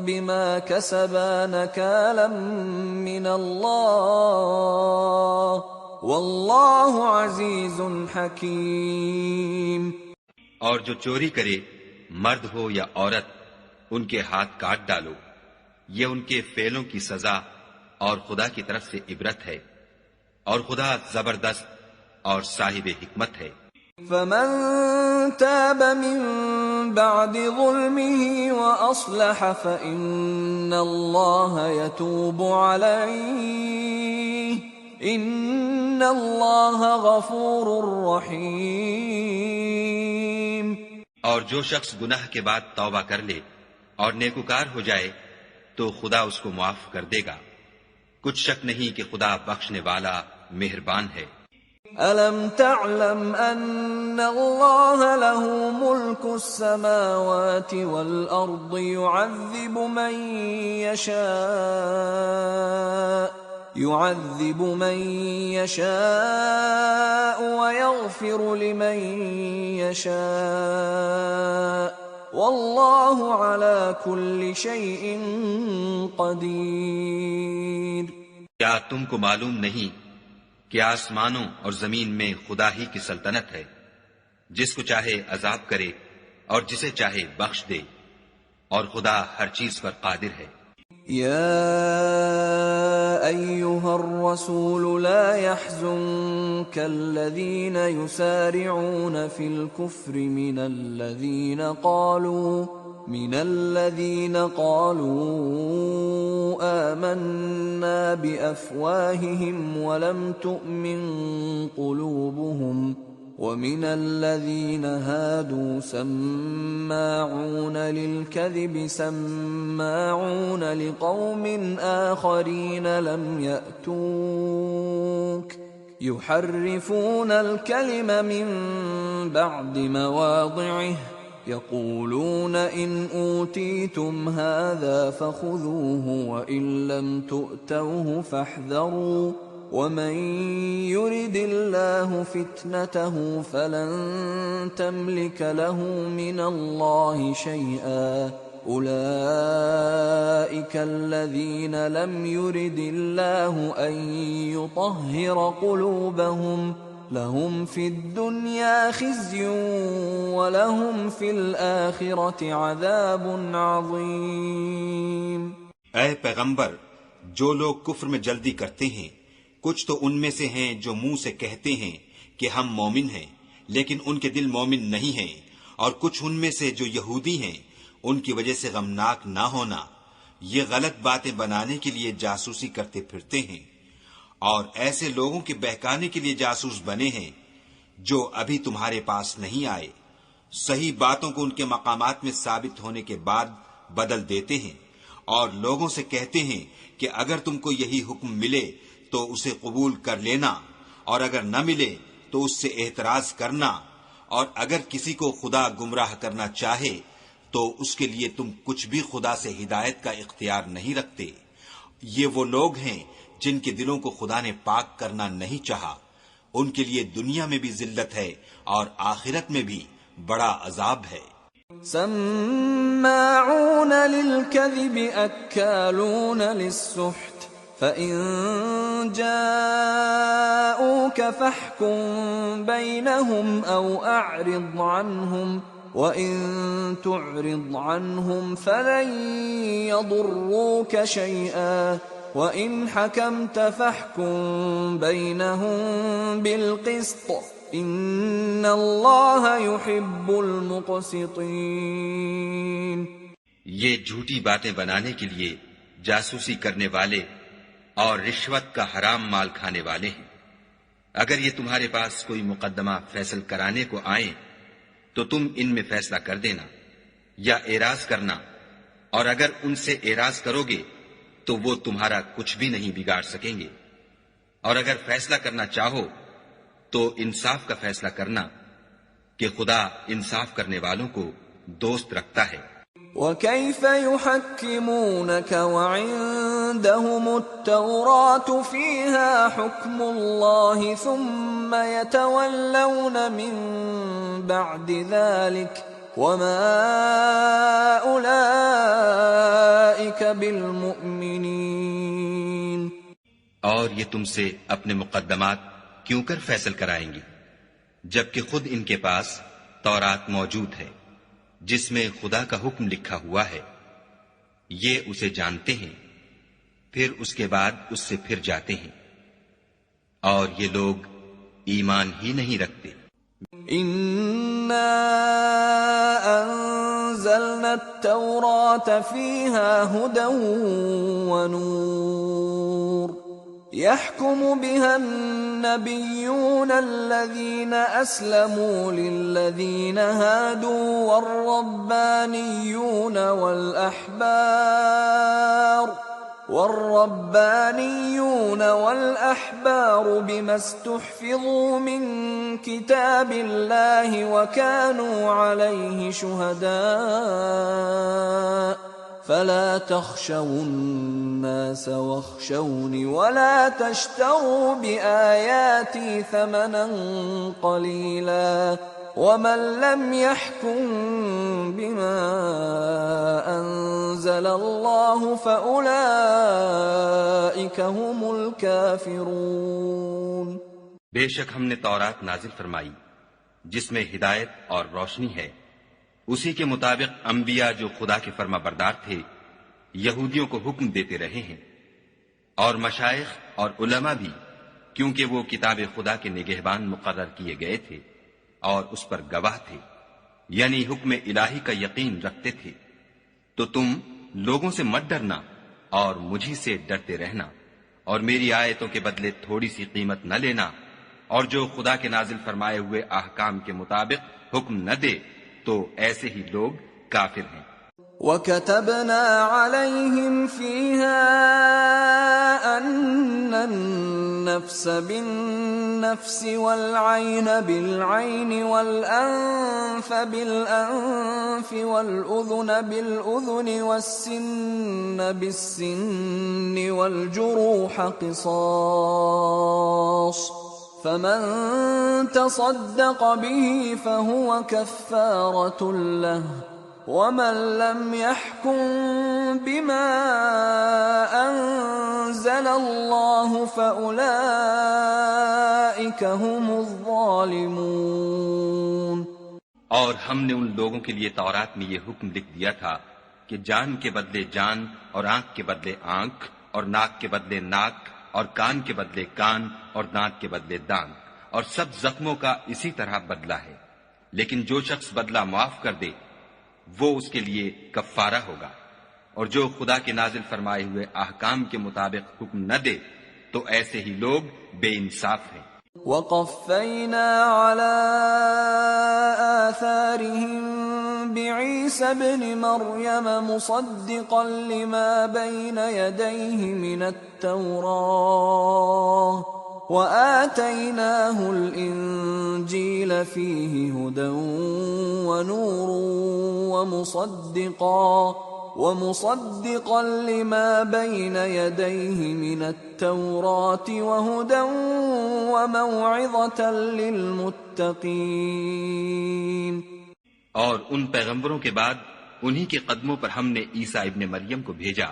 بِمَا كَسَبَا نَكَالًا مِّنَ اللَّهِ واللہ عزیز حکیم. اور جو چوری کرے مرد ہو یا عورت ان کے ہاتھ کاٹ ڈالو، یہ ان کے فعلوں کی سزا اور خدا کی طرف سے عبرت ہے اور خدا زبردست اور صاحب حکمت ہے. فمن تاب من بعد ظلمه وأصلح فإن الله يتوب عليه ان اللہ غفور رحیم. اور جو شخص گناہ کے بعد توبہ کر لے اور نیکوکار ہو جائے تو خدا اس کو معاف کر دے گا. کچھ شک نہیں کہ خدا بخشنے والا مہربان ہے. الم تعلم ان اللہ له ملک السماوات والارض يعذب من يشاء ويغفر لمن يشاء والله على كل شيء قدير. کیا تم کو معلوم نہیں کہ آسمانوں اور زمین میں خدا ہی کی سلطنت ہے، جس کو چاہے عذاب کرے اور جسے چاہے بخش دے، اور خدا ہر چیز پر قادر ہے. يا أيها الرسول لا يحزنك الذين يسارعون في الكفر من الذين قالوا آمنا بأفواههم ولم تؤمن قلوبهم ومن الذين هادوا سماعون للكذب سماعون لقوم آخرين لم يأتوك يحرفون الكلم من بعد مواضعه يقولون إن أوتيتم هذا فخذوه وإن لم تؤتوه فاحذروا ومن يرد الله فتنته فلن تملك له من الله شيئا أولئك الذين لم يرد الله أن يطهر قلوبهم لهم في الدنيا خزي ولهم في الآخرة عذاب عظيم. اے پیغمبر، جو لوگ کفر میں جلدی کرتے ہیں کچھ تو ان میں سے ہیں جو منہ سے کہتے ہیں کہ ہم مومن ہیں لیکن ان کے دل مومن نہیں ہیں، اور کچھ ان میں سے جو یہودی ہیں ان کی وجہ سے غمناک نہ ہونا، یہ غلط باتیں بنانے کے لیے جاسوسی کرتے پھرتے ہیں اور ایسے لوگوں کے بہکانے کے لیے جاسوس بنے ہیں جو ابھی تمہارے پاس نہیں آئے. صحیح باتوں کو ان کے مقامات میں ثابت ہونے کے بعد بدل دیتے ہیں اور لوگوں سے کہتے ہیں کہ اگر تم کو یہی حکم ملے تو اسے قبول کر لینا اور اگر نہ ملے تو اس سے اعتراض کرنا، اور اگر کسی کو خدا گمراہ کرنا چاہے تو اس کے لیے تم کچھ بھی خدا سے ہدایت کا اختیار نہیں رکھتے. یہ وہ لوگ ہیں جن کے دلوں کو خدا نے پاک کرنا نہیں چاہا، ان کے لیے دنیا میں بھی ذلت ہے اور آخرت میں بھی بڑا عذاب ہے. سماعون للكذب اکالون للسحت فإن جاءوك فاحكم بينهم أو أعرض عنهم وَإِن تُعْرِضْ عَنْهُمْ فَلَن يَضُرُّوكَ شَيْئًا وَإِنْ حَكَمْتَ فَاحْكُم بَيْنَهُم بِالْقِسْطِ إِنَّ اللَّهَ يُحِبُّ الْمُقْسِطِينَ۔ یہ جھوٹی باتیں بنانے کے لیے جاسوسی کرنے والے اور رشوت کا حرام مال کھانے والے ہیں۔ اگر یہ تمہارے پاس کوئی مقدمہ فیصل کرانے کو آئیں تو تم ان میں فیصلہ کر دینا یا اعراض کرنا، اور اگر ان سے اعراض کرو گے تو وہ تمہارا کچھ بھی نہیں بگاڑ سکیں گے، اور اگر فیصلہ کرنا چاہو تو انصاف کا فیصلہ کرنا کہ خدا انصاف کرنے والوں کو دوست رکھتا ہے۔ وَكَيْفَ يُحَكِّمُونَكَ وَعِندَهُمُ التَّوْرَاةُ فِيهَا حُكْمُ اللَّهِ ثُمَّ يَتَوَلَّوْنَ مِن بَعْدِ ذَلِكَ وَمَا أُولَئِكَ بِالْمُؤْمِنِينَ۔ اور یہ تم سے اپنے مقدمات کیوں کر فیصل کرائیں گے جبکہ خود ان کے پاس تورات موجود ہے جس میں خدا کا حکم لکھا ہوا ہے، یہ اسے جانتے ہیں، پھر اس کے بعد اس سے پھر جاتے ہیں، اور یہ لوگ ایمان ہی نہیں رکھتے۔ إِنَّا أَنزَلْنَا التَّوْرَاةَ فِيهَا هُدًى وَنُورٌ يَحْكُمُ بِهَا النَّبِيُّونَ الَّذِينَ أَسْلَمُوا لِلَّذِينَ هَادُوا وَالرَّبَّانِيُّونَ وَالْأَحْبَارُ بِمَا اسْتُحْفِظُوا مِنْ كِتَابِ اللَّهِ وَكَانُوا عَلَيْهِ شُهَدَاءَ فَلَا تَخْشَوُا النَّاسَ وَاخْشَوْنِ وَلَا تَشْتَرُوا بِآيَاتِي ثَمَنًا قَلِيلًا وَمَن لَّمْ يَحْكُم بِمَا أَنزَلَ اللَّهُ فَأُولَئِكَ هُمُ الْكَافِرُونَ۔ بے شک ہم نے تورات نازل فرمائی جس میں ہدایت اور روشنی ہے، اسی کے مطابق انبیاء جو خدا کے فرما بردار تھے یہودیوں کو حکم دیتے رہے ہیں، اور مشائخ اور علماء بھی، کیونکہ وہ کتاب خدا کے نگہبان مقرر کیے گئے تھے اور اس پر گواہ تھے، یعنی حکم الہی کا یقین رکھتے تھے۔ تو تم لوگوں سے مت ڈرنا اور مجھی سے ڈرتے رہنا، اور میری آیتوں کے بدلے تھوڑی سی قیمت نہ لینا، اور جو خدا کے نازل فرمائے ہوئے احکام کے مطابق حکم نہ دے تو ایسے ہی لوگ کافر ہیں۔ وَكَتَبْنَا عَلَيْهِمْ فِيهَا أَنَّ النَّفْسَ بِالنَّفْسِ وَالْعَيْنَ بِالْعَيْنِ وَالْأَنفَ بِالْأَنفِ وَالْأُذُنَ بِالْأُذُنِ وَالسِّنَّ بِالسِّنِّ وَالْجُرُوحَ قِصَاصٌ فَمَن تَصَدَّقَ بِهِ فَهُوَ كَفَّارَةٌ لَّهُ وَمَن لَّمْ يَحْكُم بِمَا أَنزَلَ اللَّهُ فَأُولَئِكَ هُمُ الظَّالِمُونَ۔ اور ہم نے ان لوگوں کے لیے تورات میں یہ حکم لکھ دیا تھا کہ جان کے بدلے جان، اور آنکھ کے بدلے آنکھ، اور ناک کے بدلے ناک، اور کان کے بدلے کان، اور دانت کے بدلے دانت، اور سب زخموں کا اسی طرح بدلہ ہے، لیکن جو شخص بدلہ معاف کر دے وہ اس کے لیے کفارہ ہوگا، اور جو خدا کے نازل فرمائے ہوئے احکام کے مطابق حکم نہ دے تو ایسے ہی لوگ بے انصاف ہیں۔ وَقَفَّيْنَا عَلَىٰ آثَارِهِم بِعِيسَى ابْنِ مَرْيَمَ مُصَدِّقًا لِّمَا بَيْنَ يَدَيْهِ مِنَ التَّوْرَاةِ وَآتَيْنَاهُ الْإِنجِيلَ فِيهِ هُدًى وَنُورٌ وَمُصَدِّقًا لِّمَا بَيْنَ يَدَيْهِ مِنَ التَّوْرَاةِ وَهُدًى وَمَوْعِظَةً لِّلْمُتَّقِينَ۔ اور ان پیغمبروں کے بعد انہی کے قدموں پر ہم نے عیسیٰ ابن مریم کو بھیجا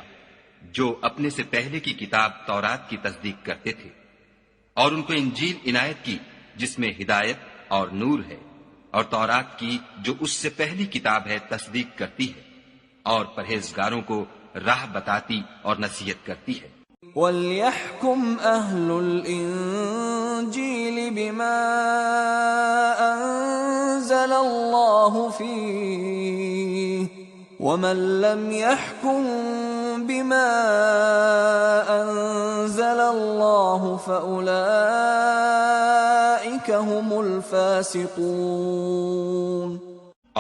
جو اپنے سے پہلے کی کتاب تورات کی تصدیق کرتے تھے، اور ان کو انجیل عنایت کی جس میں ہدایت اور نور ہے، اور تورات کی جو اس سے پہلی کتاب ہے تصدیق کرتی ہے، اور پرہیزگاروں کو راہ بتاتی اور نصیحت کرتی ہے۔ وَلْيَحْكُمْ أَهْلُ الْإِنْجِيلِ بِمَا أَنزَلَ اللَّهُ فِيهِ وَمَنْ لَمْ يَحْكُمْ بِمَا أَنزَلَ اللَّهُ فَأُولَئِكَ هُمُ الْفَاسِقُونَ۔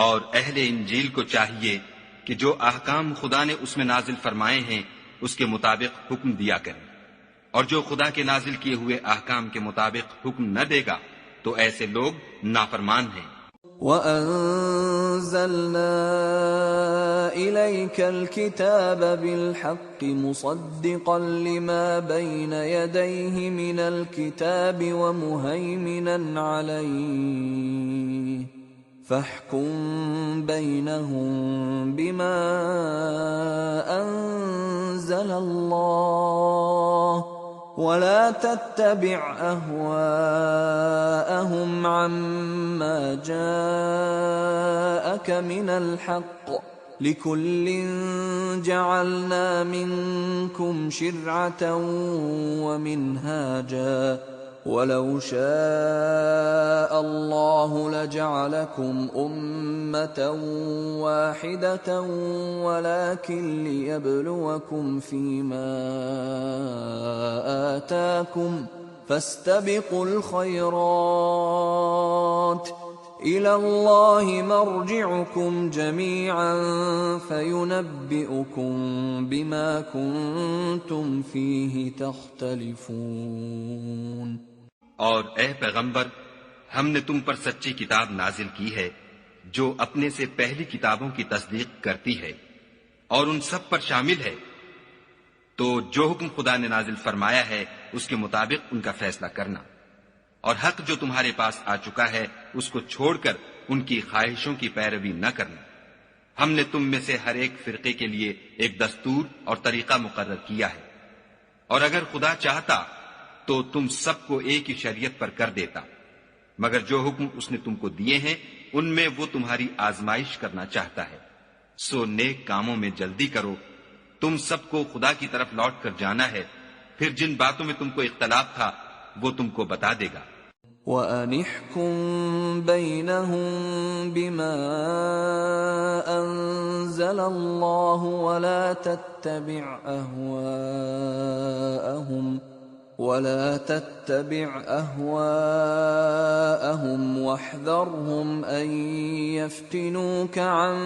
اور اہل انجیل کو چاہیے کہ جو احکام خدا نے اس میں نازل فرمائے ہیں اس کے مطابق حکم دیا کریں، اور جو خدا کے نازل کیے ہوئے احکام کے مطابق حکم نہ دے گا تو ایسے لوگ نافرمان ہیں۔ وَأَنزَلْنَا إِلَيْكَ الْكِتَابَ بِالْحَقِّ مُصَدِّقًا لِمَا بَيْنَ يَدَيْهِ مِنَ الْكِتَابِ وَمُهَيْمِنًا عَلَيْهِ فَاحْكُم بَيْنَهُم بِمَا أَنزَلَ اللَّهُ وَلَا تَتَّبِعْ أَهْوَاءَهُمْ عَمَّا جَاءَكَ مِنَ الْحَقِّ ۚ لِكُلٍّ جَعَلْنَا مِنكُمْ شِرْعَةً وَمِنْهَاجًا ۚ وَلَوْ شَاءَ اللَّهُ لَجَعَلَكُمْ أُمَّةً وَاحِدَةً وَلَكِنْ لِيَبْلُوَكُمْ فِيمَا آتَاكُمْ فَاسْتَبِقُوا الْخَيْرَاتِ إِلَى اللَّهِ مَرْجِعُكُمْ جَمِيعًا فَيُنَبِّئُكُم بِمَا كُنتُمْ فِيهِ تَخْتَلِفُونَ۔ اور اے پیغمبر، ہم نے تم پر سچی کتاب نازل کی ہے جو اپنے سے پہلی کتابوں کی تصدیق کرتی ہے اور ان سب پر شامل ہے، تو جو حکم خدا نے نازل فرمایا ہے اس کے مطابق ان کا فیصلہ کرنا، اور حق جو تمہارے پاس آ چکا ہے اس کو چھوڑ کر ان کی خواہشوں کی پیروی نہ کرنا۔ ہم نے تم میں سے ہر ایک فرقے کے لیے ایک دستور اور طریقہ مقرر کیا ہے، اور اگر خدا چاہتا تو تم سب کو ایک ہی شریعت پر کر دیتا، مگر جو حکم اس نے تم کو دیے ہیں ان میں وہ تمہاری آزمائش کرنا چاہتا ہے، سو نیک کاموں میں جلدی کرو، تم سب کو خدا کی طرف لوٹ کر جانا ہے، پھر جن باتوں میں تم کو اختلاف تھا وہ تم کو بتا دے گا۔ وَأَنِ احْكُم بَيْنَهُم بِمَا أَنزَلَ اللَّهُ وَلَا تَتَّبِعْ أَهْوَاءَهُمْ وَاحْذَرْهُمْ أَن يَفْتِنُوكَ عَن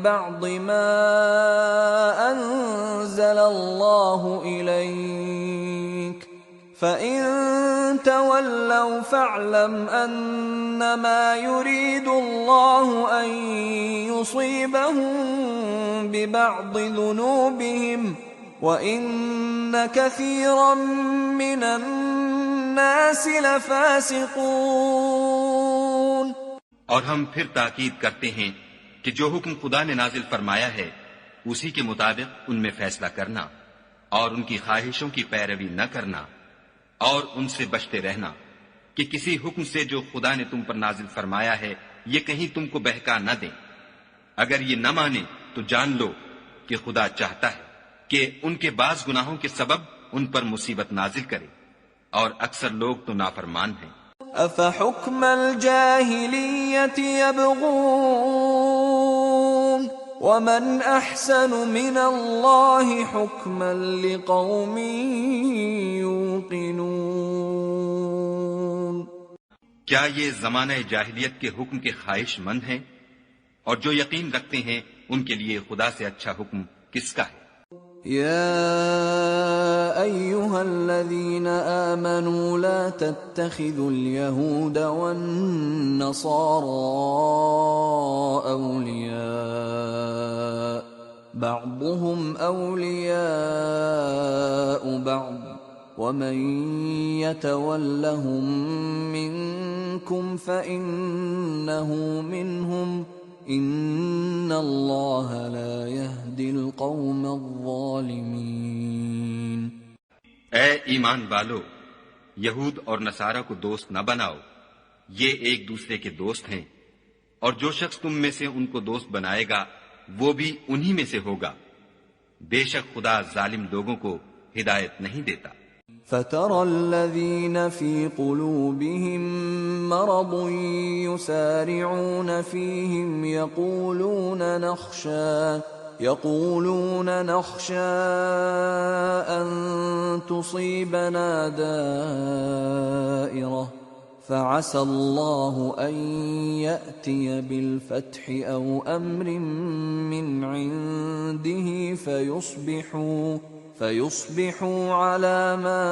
بَعْضِ مَا أَنزَلَ اللَّهُ إِلَيْكَ ۖ فَإِن تَوَلَّوْا فَاعْلَمْ أَنَّمَا يُرِيدُ اللَّهُ أَن يُصِيبَهُم بِبَعْضِ ذُنُوبِهِمْ وَإِنَّ كَثِيرًا مِّنَ النَّاسِ لَفَاسِقُونَ۔ اور ہم پھر تاکید کرتے ہیں کہ جو حکم خدا نے نازل فرمایا ہے اسی کے مطابق ان میں فیصلہ کرنا، اور ان کی خواہشوں کی پیروی نہ کرنا، اور ان سے بچتے رہنا کہ کسی حکم سے جو خدا نے تم پر نازل فرمایا ہے یہ کہیں تم کو بہکا نہ دیں۔ اگر یہ نہ مانے تو جان لو کہ خدا چاہتا ہے کہ ان کے بعض گناہوں کے سبب ان پر مصیبت نازل کرے، اور اکثر لوگ تو نافرمان ہیں۔ أَفَحُكْمَ الْجَاهِلِيَّةِ يَبْغُونَ وَمَنْ أَحْسَنُ مِنَ اللَّهِ حُكْمًا لِقَوْمٍ يُوقِنُونَ۔ کیا یہ زمانہ جاہلیت کے حکم کے خواہش مند ہیں؟ اور جو یقین رکھتے ہیں ان کے لیے خدا سے اچھا حکم کس کا ہے؟ يا أيها الذين آمنوا لا تتخذوا اليهود والنصارى أولياء بعضهم أولياء بعض ومن يتولهم منكم فإنه منهم ان اللہ لا يهدی القوم الظالمین۔ اے ایمان والو، یہود اور نصارہ کو دوست نہ بناؤ، یہ ایک دوسرے کے دوست ہیں، اور جو شخص تم میں سے ان کو دوست بنائے گا وہ بھی انہی میں سے ہوگا، بے شک خدا ظالم لوگوں کو ہدایت نہیں دیتا۔ فَتَرَى الَّذِينَ فِي قُلُوبِهِم مَّرَضٌ يُسَارِعُونَ فِيهِمْ يَقُولُونَ نَخْشَىٰ أَن تُصِيبَنَا دَائِرَةٌ فَعَسَى اللَّهُ أَن يَأْتِيَ بِالْفَتْحِ أَوْ أَمْرٍ مِّنْ عِندِهِ فَيُصْبِحُوا عَلَى مَا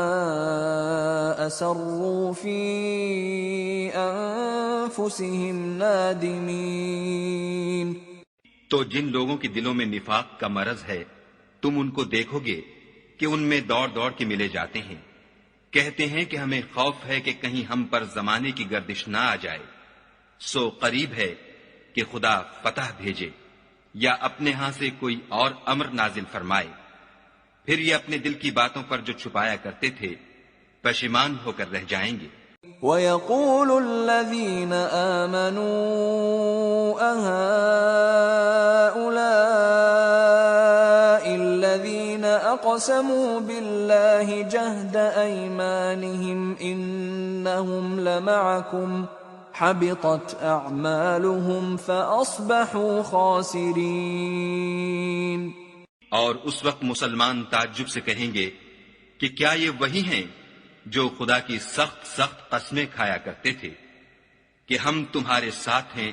أَسَرُّوا فِي أَنفُسِهِمْ نَادِمِينَ۔ تو جن لوگوں کے دلوں میں نفاق کا مرض ہے تم ان کو دیکھو گے کہ ان میں دوڑ دوڑ کے ملے جاتے ہیں، کہتے ہیں کہ ہمیں خوف ہے کہ کہیں ہم پر زمانے کی گردش نہ آ جائے، سو قریب ہے کہ خدا فتح بھیجے یا اپنے ہاں سے کوئی اور امر نازل فرمائے، پھر یہ اپنے دل کی باتوں پر جو چھپایا کرتے تھے پشیمان ہو کر رہ جائیں گے۔ وَيَقُولُ الَّذِينَ آمَنُوا أَهَٰؤُلَاءِ الَّذِينَ أَقْسَمُوا بِاللَّهِ جَهْدَ أَيْمَانِهِمْ إِنَّهُمْ لَمَعَكُمْ حَبِطَتْ أَعْمَالُهُمْ فَأَصْبَحُوا خَاسِرِينَ۔ اور اس وقت مسلمان تعجب سے کہیں گے کہ کیا یہ وہی ہیں جو خدا کی سخت سخت قسمیں کھایا کرتے تھے کہ ہم تمہارے ساتھ ہیں،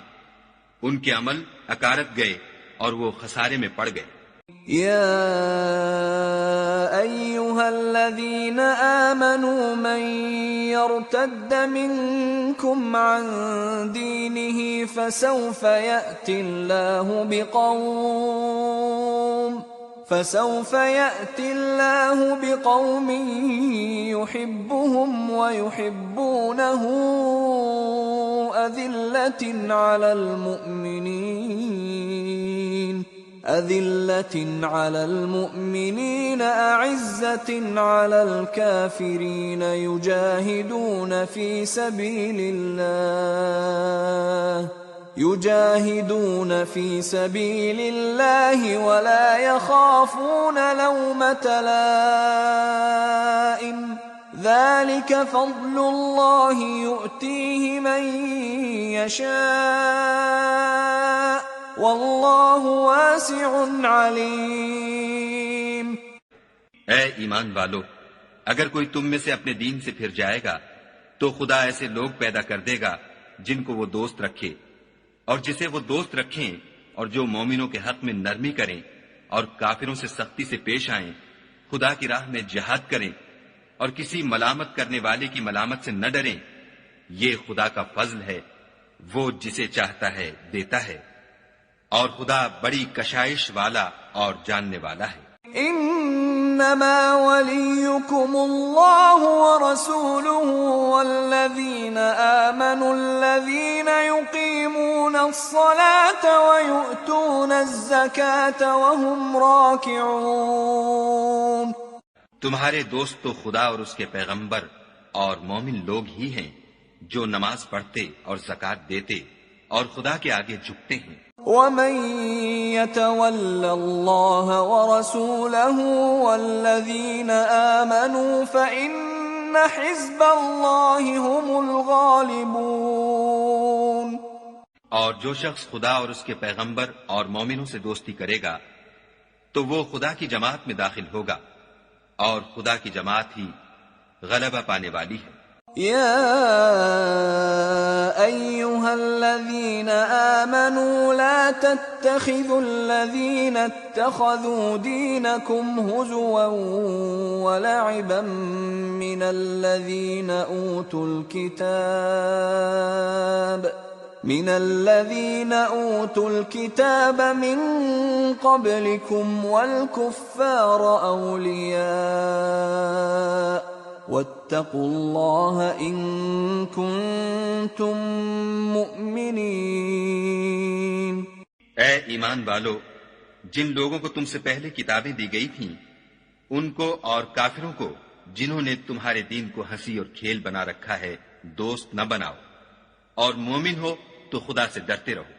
ان کے عمل اکارت گئے اور وہ خسارے میں پڑ گئے۔ یا ایھا الذین آمنوا من یرتد منکم عن دینہ فسوف یأتی اللہ بقوم يحبهم ويحبونه أذلة على المؤمنين أعزة على الكافرين يجاهدون في سبيل الله ولا يخافون لومة لائم ذلك فضل الله يؤتيه من يشاء والله واسع عليم۔ اے ایمان والو، اگر کوئی تم میں سے اپنے دین سے پھر جائے گا تو خدا ایسے لوگ پیدا کر دے گا جن کو وہ دوست رکھے اور جسے وہ دوست رکھیں، اور جو مومنوں کے حق میں نرمی کریں اور کافروں سے سختی سے پیش آئیں، خدا کی راہ میں جہاد کریں اور کسی ملامت کرنے والے کی ملامت سے نہ ڈریں، یہ خدا کا فضل ہے، وہ جسے چاہتا ہے دیتا ہے، اور خدا بڑی کشائش والا اور جاننے والا ہے۔ انما وليكم الله ورسوله والذين آمنوا الذين يقيمون الصلاة ويؤتون الزكاة وهم راكعون۔ تمہارے دوست تو خدا اور اس کے پیغمبر اور مومن لوگ ہی ہیں جو نماز پڑھتے اور زکوٰۃ دیتے اور خدا کے آگے جھکتے ہیں۔ وَمَن يَتَوَلَّ اللَّهَ وَرَسُولَهُ وَالَّذِينَ آمَنُوا فَإِنَّ حِزْبَ اللَّهِ هُمُ الْغَالِبُونَ۔ اور جو شخص خدا اور اس کے پیغمبر اور مومنوں سے دوستی کرے گا تو وہ خدا کی جماعت میں داخل ہوگا، اور خدا کی جماعت ہی غلبہ پانے والی ہے۔ يا أيها الذين آمنوا لا تتخذوا الذين اتخذوا دينكم هزوا ولعبا من الذين أوتوا الكتاب من قبلكم والكفار أولياء واتقوا الله إن كنتم مؤمنين۔ اے ایمان والو، جن لوگوں کو تم سے پہلے کتابیں دی گئی تھیں ان کو اور کافروں کو جنہوں نے تمہارے دین کو ہنسی اور کھیل بنا رکھا ہے دوست نہ بناؤ، اور مومن ہو تو خدا سے ڈرتے رہو۔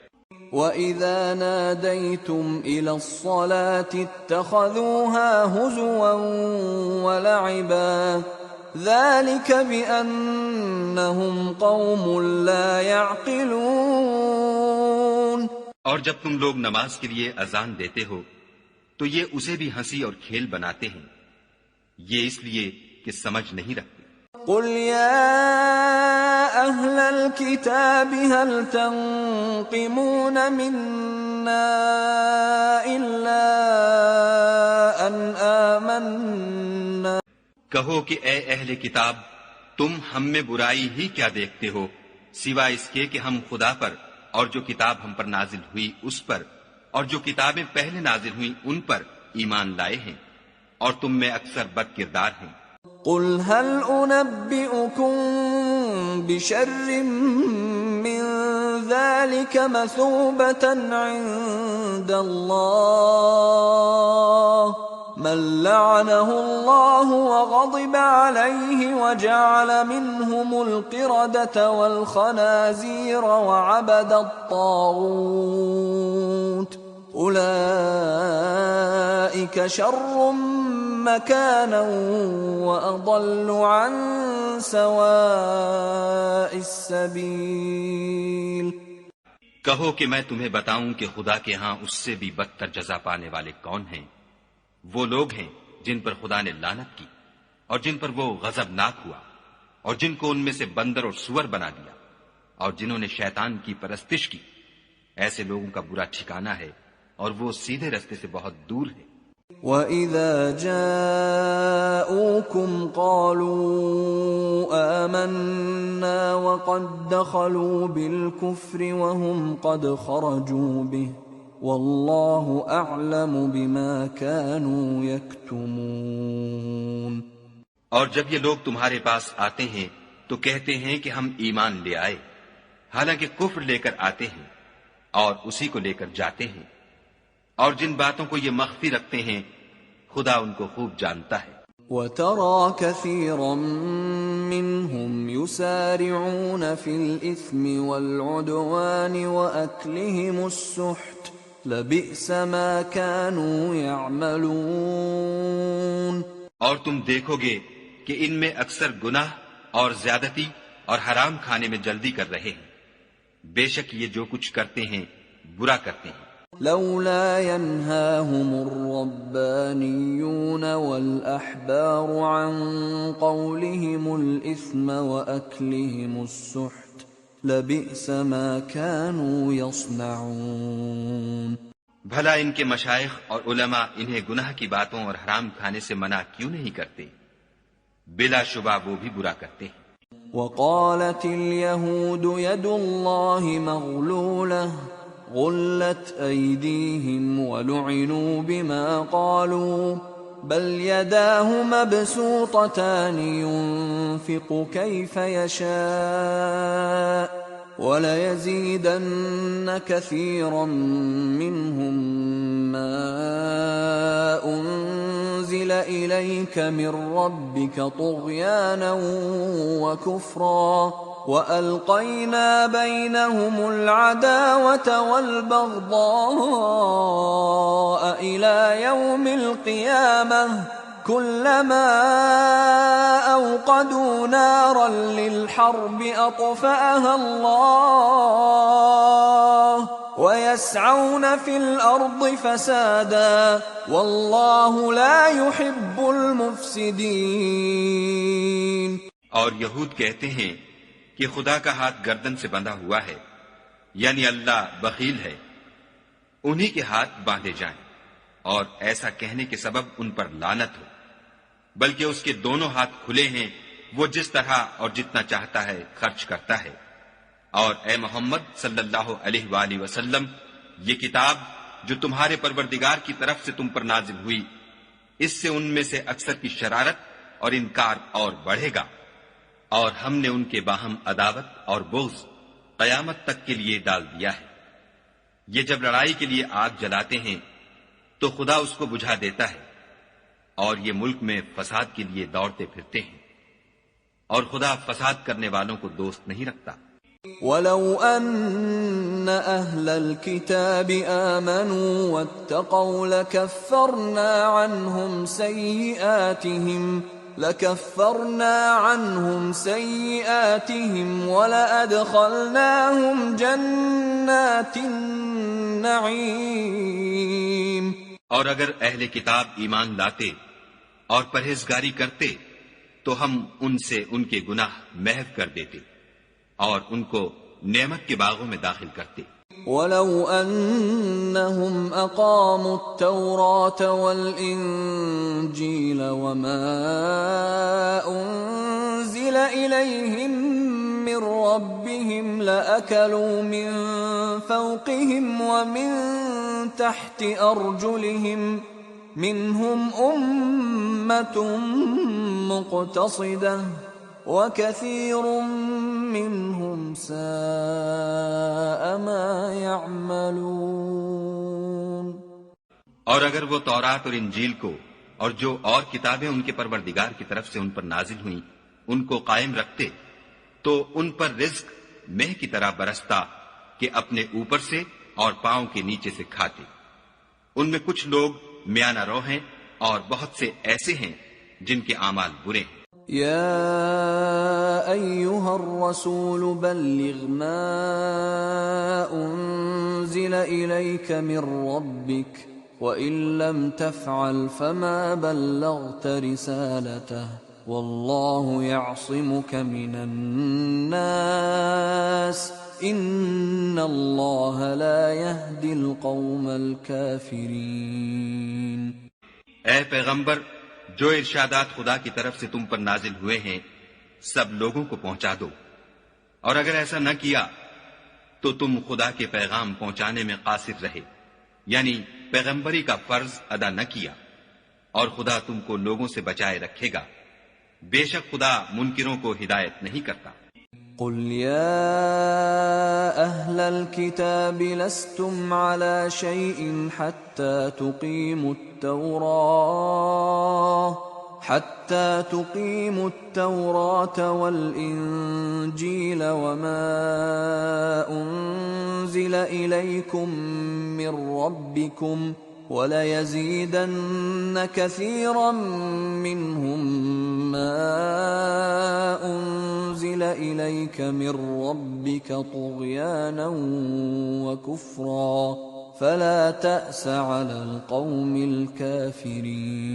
وَإِذَا نَادَيْتُمْ إِلَى الصَّلَاةِ اتَّخَذُوهَا هُزُوًا وَلَعِبًا ذَلِكَ بِأَنَّهُمْ قَوْمٌ لَا يَعْقِلُونَ۔ اور جب تم لوگ نماز کے لیے اذان دیتے ہو تو یہ اسے بھی ہنسی اور کھیل بناتے ہیں، یہ اس لیے کہ سمجھ نہیں رکھتے۔ قل يا أهل الكتاب هل تنقمون منا إلا أن آمنا۔ کہو کہ اے اہل کتاب، تم ہم میں برائی ہی کیا دیکھتے ہو سوائے اس کے کہ ہم خدا پر اور جو کتاب ہم پر نازل ہوئی اس پر اور جو کتابیں پہلے نازل ہوئی ان پر ایمان لائے ہیں، اور تم میں اکثر بد کردار ہیں۔ قل هل أنبئكم بشر من ذلك مثوبة عند الله من لعنه الله وغضب عليه وجعل منهم القردة والخنازير وعبد الطاغوت أولئك شر مكانا وأضل عن سواء السبيل۔ کہو کہ میں تمہیں بتاؤں کہ خدا کے ہاں اس سے بھی بدتر جزا پانے والے کون ہیں؟ وہ لوگ ہیں جن پر خدا نے لعنت کی اور جن پر وہ غضبناک ہوا اور جن کو ان میں سے بندر اور سور بنا دیا اور جنہوں نے شیطان کی پرستش کی، ایسے لوگوں کا برا ٹھکانہ ہے اور وہ سیدھے رستے سے بہت دور ہے۔ وَإِذَا جَاءُوكُمْ قَالُوا آمَنَّا وَقَدْ دَخَلُوا بِالْكُفْرِ وَهُمْ قَدْ خَرَجُوا بِهِ وَاللَّهُ أَعْلَمُ بِمَا كَانُوا يَكْتُمُونَ۔ اور جب یہ لوگ تمہارے پاس آتے ہیں تو کہتے ہیں کہ ہم ایمان لے آئے، حالانکہ کفر لے کر آتے ہیں اور اسی کو لے کر جاتے ہیں، اور جن باتوں کو یہ مخفی رکھتے ہیں خدا ان کو خوب جانتا ہے۔ وَتَرَى كَثِيرًا مِّنْهُمْ يُسَارِعُونَ فِي الْإِثْمِ وَالْعُدْوَانِ وَأَكْلِهِمُ السُّحْتَ لَبِئْسَ مَا كَانُوا يَعْمَلُونَ۔ اور تم دیکھو گے کہ ان میں اکثر گناہ اور زیادتی اور حرام کھانے میں جلدی کر رہے ہیں، بے شک یہ جو کچھ کرتے ہیں برا کرتے ہیں۔ لولا ينهاهم الربانيون والأحبار عن قولهم الإثم وأكلهم السحت لبئس ما كانوا يصنعون۔ بھلا ان کے مشائخ اور علماء انہیں گناہ کی باتوں اور حرام کھانے سے منع کیوں نہیں کرتے؟ بلا شبہ وہ بھی برا کرتے ہیں۔ وقالت اليهود يد الله مغلولة غلت أيديهم ولعنوا بما قالوا بل يداه مبسوطتان ينفق كيف يشاء وَلَيَزِيدَنَّ كَثِيرًا مِّنْهُمْ مَا أُنزِلَ إِلَيْكَ مِن رَّبِّكَ طُغْيَانًا وَكُفْرًا وَأَلْقَيْنَا بَيْنَهُمُ الْعَدَاوَةَ وَالْبَغْضَاءَ إِلَى يَوْمِ الْقِيَامَةِ كُلَّمَا أَوْقَدُوا نَارًا لِلْحَرْبِ أَطْفَأَهَا اللَّهُ وَيَسْعَوْنَ فِي الْأَرْضِ فَسَادًا وَاللَّهُ لَا يُحِبُّ الْمُفْسِدِينَ۔ اور یہود کہتے ہیں کہ خدا کا ہاتھ گردن سے بندھا ہوا ہے، یعنی اللہ بخیل ہے، انہی کے ہاتھ باندھے جائیں، اور ایسا کہنے کے سبب ان پر لعنت ہو، بلکہ اس کے دونوں ہاتھ کھلے ہیں، وہ جس طرح اور جتنا چاہتا ہے خرچ کرتا ہے۔ اور اے محمد صلی اللہ علیہ وآلہ وسلم، یہ کتاب جو تمہارے پروردگار کی طرف سے تم پر نازل ہوئی، اس سے ان میں سے اکثر کی شرارت اور انکار اور بڑھے گا، اور ہم نے ان کے باہم عداوت اور بغض قیامت تک کے لیے ڈال دیا ہے۔ یہ جب لڑائی کے لیے آگ جلاتے ہیں تو خدا اس کو بجھا دیتا ہے، اور یہ ملک میں فساد کے لیے دوڑتے پھرتے ہیں، اور خدا فساد کرنے والوں کو دوست نہیں رکھتا۔ وَلَوْ أَنَّ أَهْلَ الْكِتَابِ آمَنُوا وَاتَّقَوْا لَكَفَّرْنَا عَنْهُمْ سَيِّئَاتِهِمْ وَلَأَدْخَلْنَاهُمْ جَنَّاتِ النَّعِيمِ۔ اور اگر اہل کتاب ایمان لاتے اور پرہیزگاری کرتے تو ہم ان سے ان کے گناہ محو کر دیتے اور ان کو نعمت کے باغوں میں داخل کرتے۔ وَلَوْ أَنَّهُمْ أَقَامُوا التَّوْرَاةَ وَالْإِنْجِيلَ وَمَا أُنْزِلَ إِلَيْهِمْ مِنْ رَبِّهِمْ لَأَكَلُوا مِنْ فَوْقِهِمْ وَمِنْ تَحْتِ أَرْجُلِهِمْ مِنْهُمْ أُمَّةٌ مُقْتَصِدَةٌ وَكَثِيرٌ مِّنْهُمْ سَاءَ مَا يَعْمَلُونَ۔ اور اگر وہ تورات اور انجیل کو اور جو اور کتابیں ان کے پروردگار کی طرف سے ان پر نازل ہوئیں ان کو قائم رکھتے تو ان پر رزق مہ کی طرح برستا کہ اپنے اوپر سے اور پاؤں کے نیچے سے کھاتے۔ ان میں کچھ لوگ میانہ رو ہیں اور بہت سے ایسے ہیں جن کے اعمال برے ہیں۔ يَا أَيُّهَا الرَّسُولُ بَلِّغْ مَا أُنزِلَ إِلَيْكَ مِن رَّبِّكَ وَإِن لَّمْ تَفْعَلْ فَمَا بَلَّغْتَ رِسَالَتَهُ وَاللَّهُ يَعْصِمُكَ مِنَ النَّاسِ إِنَّ اللَّهَ لَا يَهْدِي الْقَوْمَ الْكَافِرِينَ۔ اے پیغمبر، جو ارشادات خدا کی طرف سے تم پر نازل ہوئے ہیں سب لوگوں کو پہنچا دو، اور اگر ایسا نہ کیا تو تم خدا کے پیغام پہنچانے میں قاصر رہے، یعنی پیغمبری کا فرض ادا نہ کیا، اور خدا تم کو لوگوں سے بچائے رکھے گا، بے شک خدا منکروں کو ہدایت نہیں کرتا۔ قُلْ يَا أَهْلَ الْكِتَابِ لَسْتُمْ عَلَى شَيْءٍ حَتَّى تُقِيمُوا التَّوْرَاةَ وَالْإِنْجِيلَ وَمَا أُنْزِلَ إِلَيْكُمْ مِنْ رَبِّكُمْ وَلَيَزِيدَنَّ كَثِيرًا مِّنْهُمْ مَا أُنْزِلَ إِلَيْكَ مِنْ رَبِّكَ طُغْيَانًا وَكُفْرًا فَلَا تَأْسَ عَلَى الْقَوْمِ الْكَافِرِينَ۔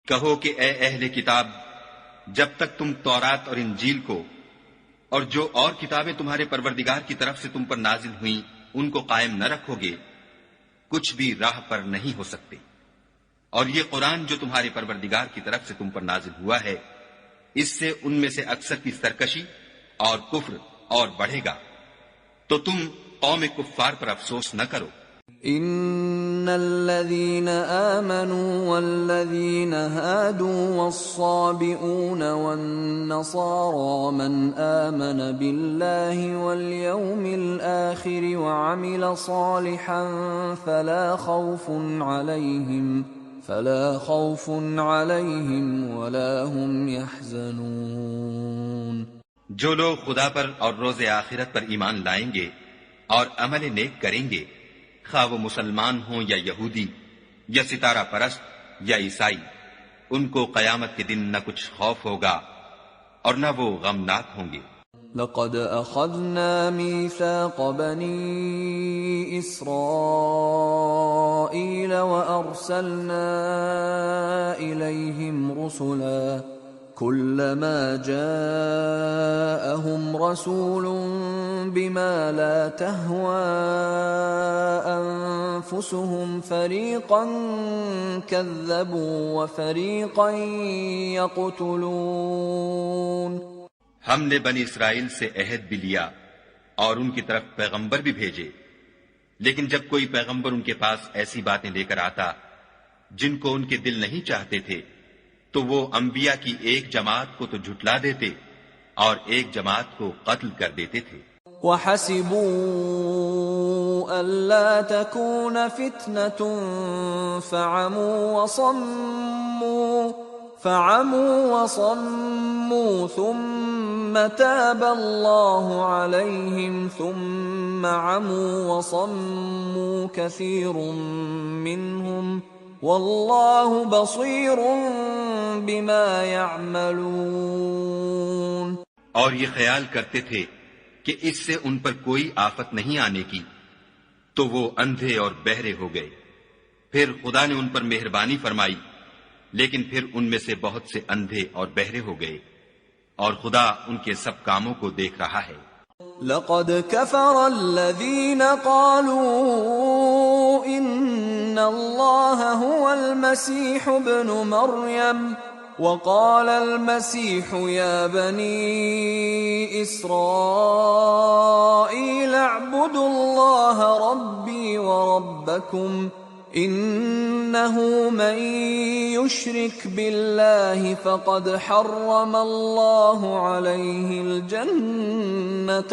کہو کہ اے اہل کتاب، جب تک تم تورات اور انجیل کو اور جو اور کتابیں تمہارے پروردگار کی طرف سے تم پر نازل ہوئیں ان کو قائم نہ رکھو گے کچھ بھی راہ پر نہیں ہو سکتے، اور یہ قرآن جو تمہارے پروردگار کی طرف سے تم پر نازل ہوا ہے اس سے ان میں سے اکثر کی سرکشی اور کفر اور بڑھے گا، تو تم قوم کفار پر افسوس نہ کرو۔ ان الذين آمنوا والذين هادوا والصابئون والنصارى من آمن بالله واليوم الآخر وعمل صالحا فلا خوف عليهم ولا هم يحزنون۔ جو لوگ خدا پر اور روز آخرت پر ایمان لائیں گے اور عمل نیک کریں گے، خواہ وہ مسلمان ہوں یا یہودی یا ستارہ پرست یا عیسائی، ان کو قیامت کے دن نہ کچھ خوف ہوگا اور نہ وہ غمناک ہوں گے۔ لقد اخذنا ميثاق بني اسرائيل وارسلنا اليهم رسلا كلما جاءهم رسول بما لا تهوى أنفسهم فريقا كذبوا وفريقا يقتلون۔ ہم نے بنی اسرائیل سے عہد بھی لیا اور ان کی طرف پیغمبر بھی بھیجے، لیکن جب کوئی پیغمبر ان کے پاس ایسی باتیں لے کر آتا جن کو ان کے دل نہیں چاہتے تھے تو وہ انبیاء کی ایک جماعت کو تو جھٹلا دیتے اور ایک جماعت کو قتل کر دیتے تھے۔ وَحَسِبُوا أَلَّا تَكُونَ فِتْنَةٌ فَعَمُوا فعموا وصموا ثم تاب الله عليهم ثم عموا وصموا كثير منهم والله بصير بما يعملون۔ اور یہ خیال کرتے تھے کہ اس سے ان پر کوئی آفت نہیں آنے کی، تو وہ اندھے اور بہرے ہو گئے۔ پھر خدا نے ان پر مہربانی فرمائی، لیکن پھر ان میں سے بہت سے اندھے اور بہرے ہو گئے، اور خدا ان کے سب کاموں کو دیکھ رہا ہے۔ لقد كفر الذين قالوا ان الله هو المسيح ابن مريم وقال المسيح يا بني إسرائيل اعبدوا الله ربي وربكم إنه من يشرك بالله فقد حرم الله عليه الجنة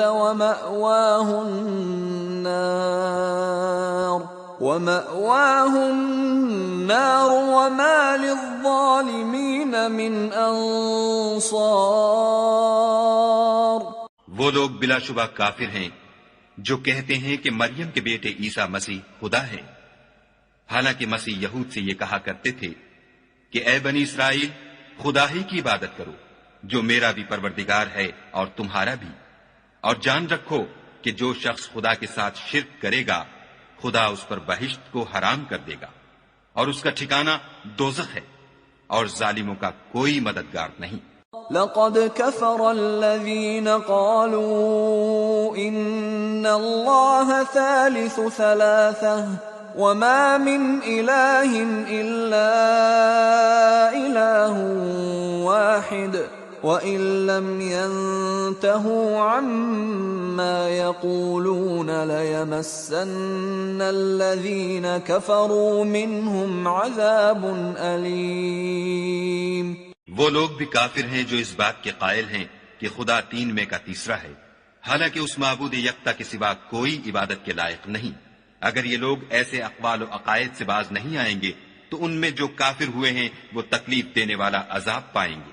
ومأواه النار وما للظالمين من انصار۔ وہ لوگ بلا شبہ کافر ہیں جو کہتے ہیں کہ مریم کے بیٹے عیسیٰ مسیح خدا ہے، حالانکہ مسیح یہود سے یہ کہا کرتے تھے کہ اے بنی اسرائیل، خدا ہی کی عبادت کرو جو میرا بھی پروردگار ہے اور تمہارا بھی، اور جان رکھو کہ جو شخص خدا کے ساتھ شرک کرے گا خدا اس پر بہشت کو حرام کر دے گا اور اس کا ٹھکانہ دوزخ ہے، اور ظالموں کا کوئی مددگار نہیں۔ لقد كفر الذين قالوا ان الله ثالث ثلاثة وما من إله إلا إله واحد وإن لم ينتهوا عما يقولون ليمسن الذين كفروا منهم عذاب أليم۔ وہ لوگ بھی کافر ہیں جو اس بات کے قائل ہیں کہ خدا تین میں کا تیسرا ہے، حالانکہ اس معبود یکتا کے سوا کوئی عبادت کے لائق نہیں۔ اگر یہ لوگ ایسے اقوال و عقائد سے باز نہیں آئیں گے تو ان میں جو کافر ہوئے ہیں وہ تکلیف دینے والا عذاب پائیں گے۔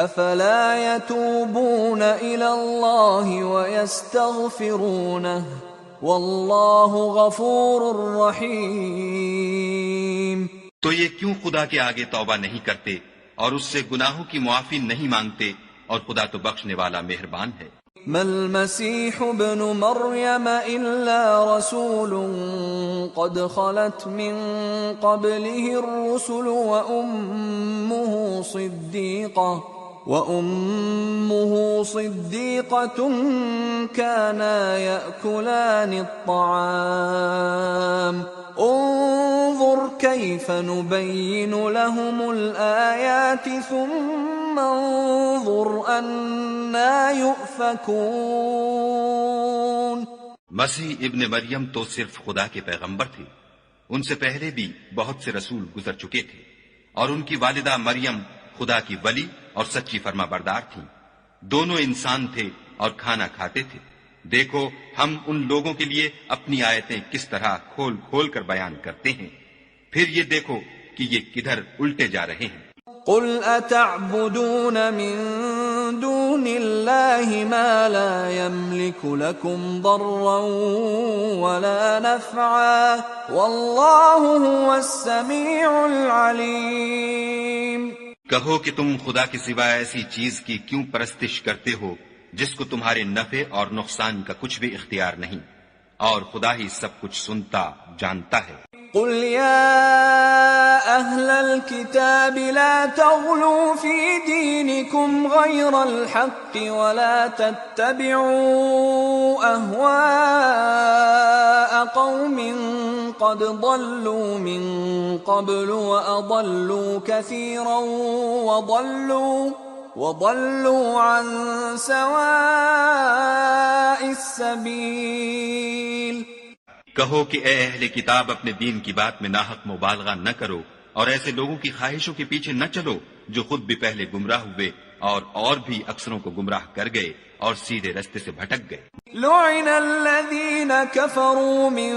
افلا يتوبون الى الله ويستغفرونه والله غفور رحيم۔ تو یہ کیوں خدا کے آگے توبہ نہیں کرتے اور اس سے گناہوں کی معافی نہیں مانگتے، اور خدا تو بخشنے والا مہربان ہے۔ ما المسيح ابن مريم إلا رسول قد خلت من قبله الرسل وأمه صديقة كانا يأكلان الطعام انظر كيف نبين لهم الآيات ثم انظر أنا يؤفكون۔ مسیح ابن مریم تو صرف خدا کے پیغمبر تھے، ان سے پہلے بھی بہت سے رسول گزر چکے تھے، اور ان کی والدہ مریم خدا کی ولی اور سچی فرما بردار تھیں۔ دونوں انسان تھے اور کھانا کھاتے تھے۔ دیکھو ہم ان لوگوں کے لیے اپنی آیتیں کس طرح کھول کھول کر بیان کرتے ہیں، پھر یہ دیکھو کہ یہ کدھر الٹے جا رہے ہیں۔ قل اتعبدون من دون الله ما لا يملك لكم ضرا ولا نفعا والله هو السميع العليم۔ کہو کہ تم خدا کے سوا ایسی چیز کی کیوں پرستش کرتے ہو جس کو تمہارے نفع اور نقصان کا کچھ بھی اختیار نہیں، اور خدا ہی سب کچھ سنتا جانتا ہے۔ قل يا أهل الكتاب لا تغلوا في دينكم غير الحق ولا تتبعوا أهواء قوم قد ضلوا من قبل وأضلوا كثيرا وضلوا عن سواء السبيل۔ کہو کہ اے اہل کتاب اپنے دین کی بات میں ناحق مبالغہ نہ کرو، اور ایسے لوگوں کی خواہشوں کے پیچھے نہ چلو جو خود بھی پہلے گمراہ ہوئے اور بھی اکثروں کو گمراہ کر گئے اور سیدھے رستے سے بھٹک گئے۔ لعن الذين كفروا من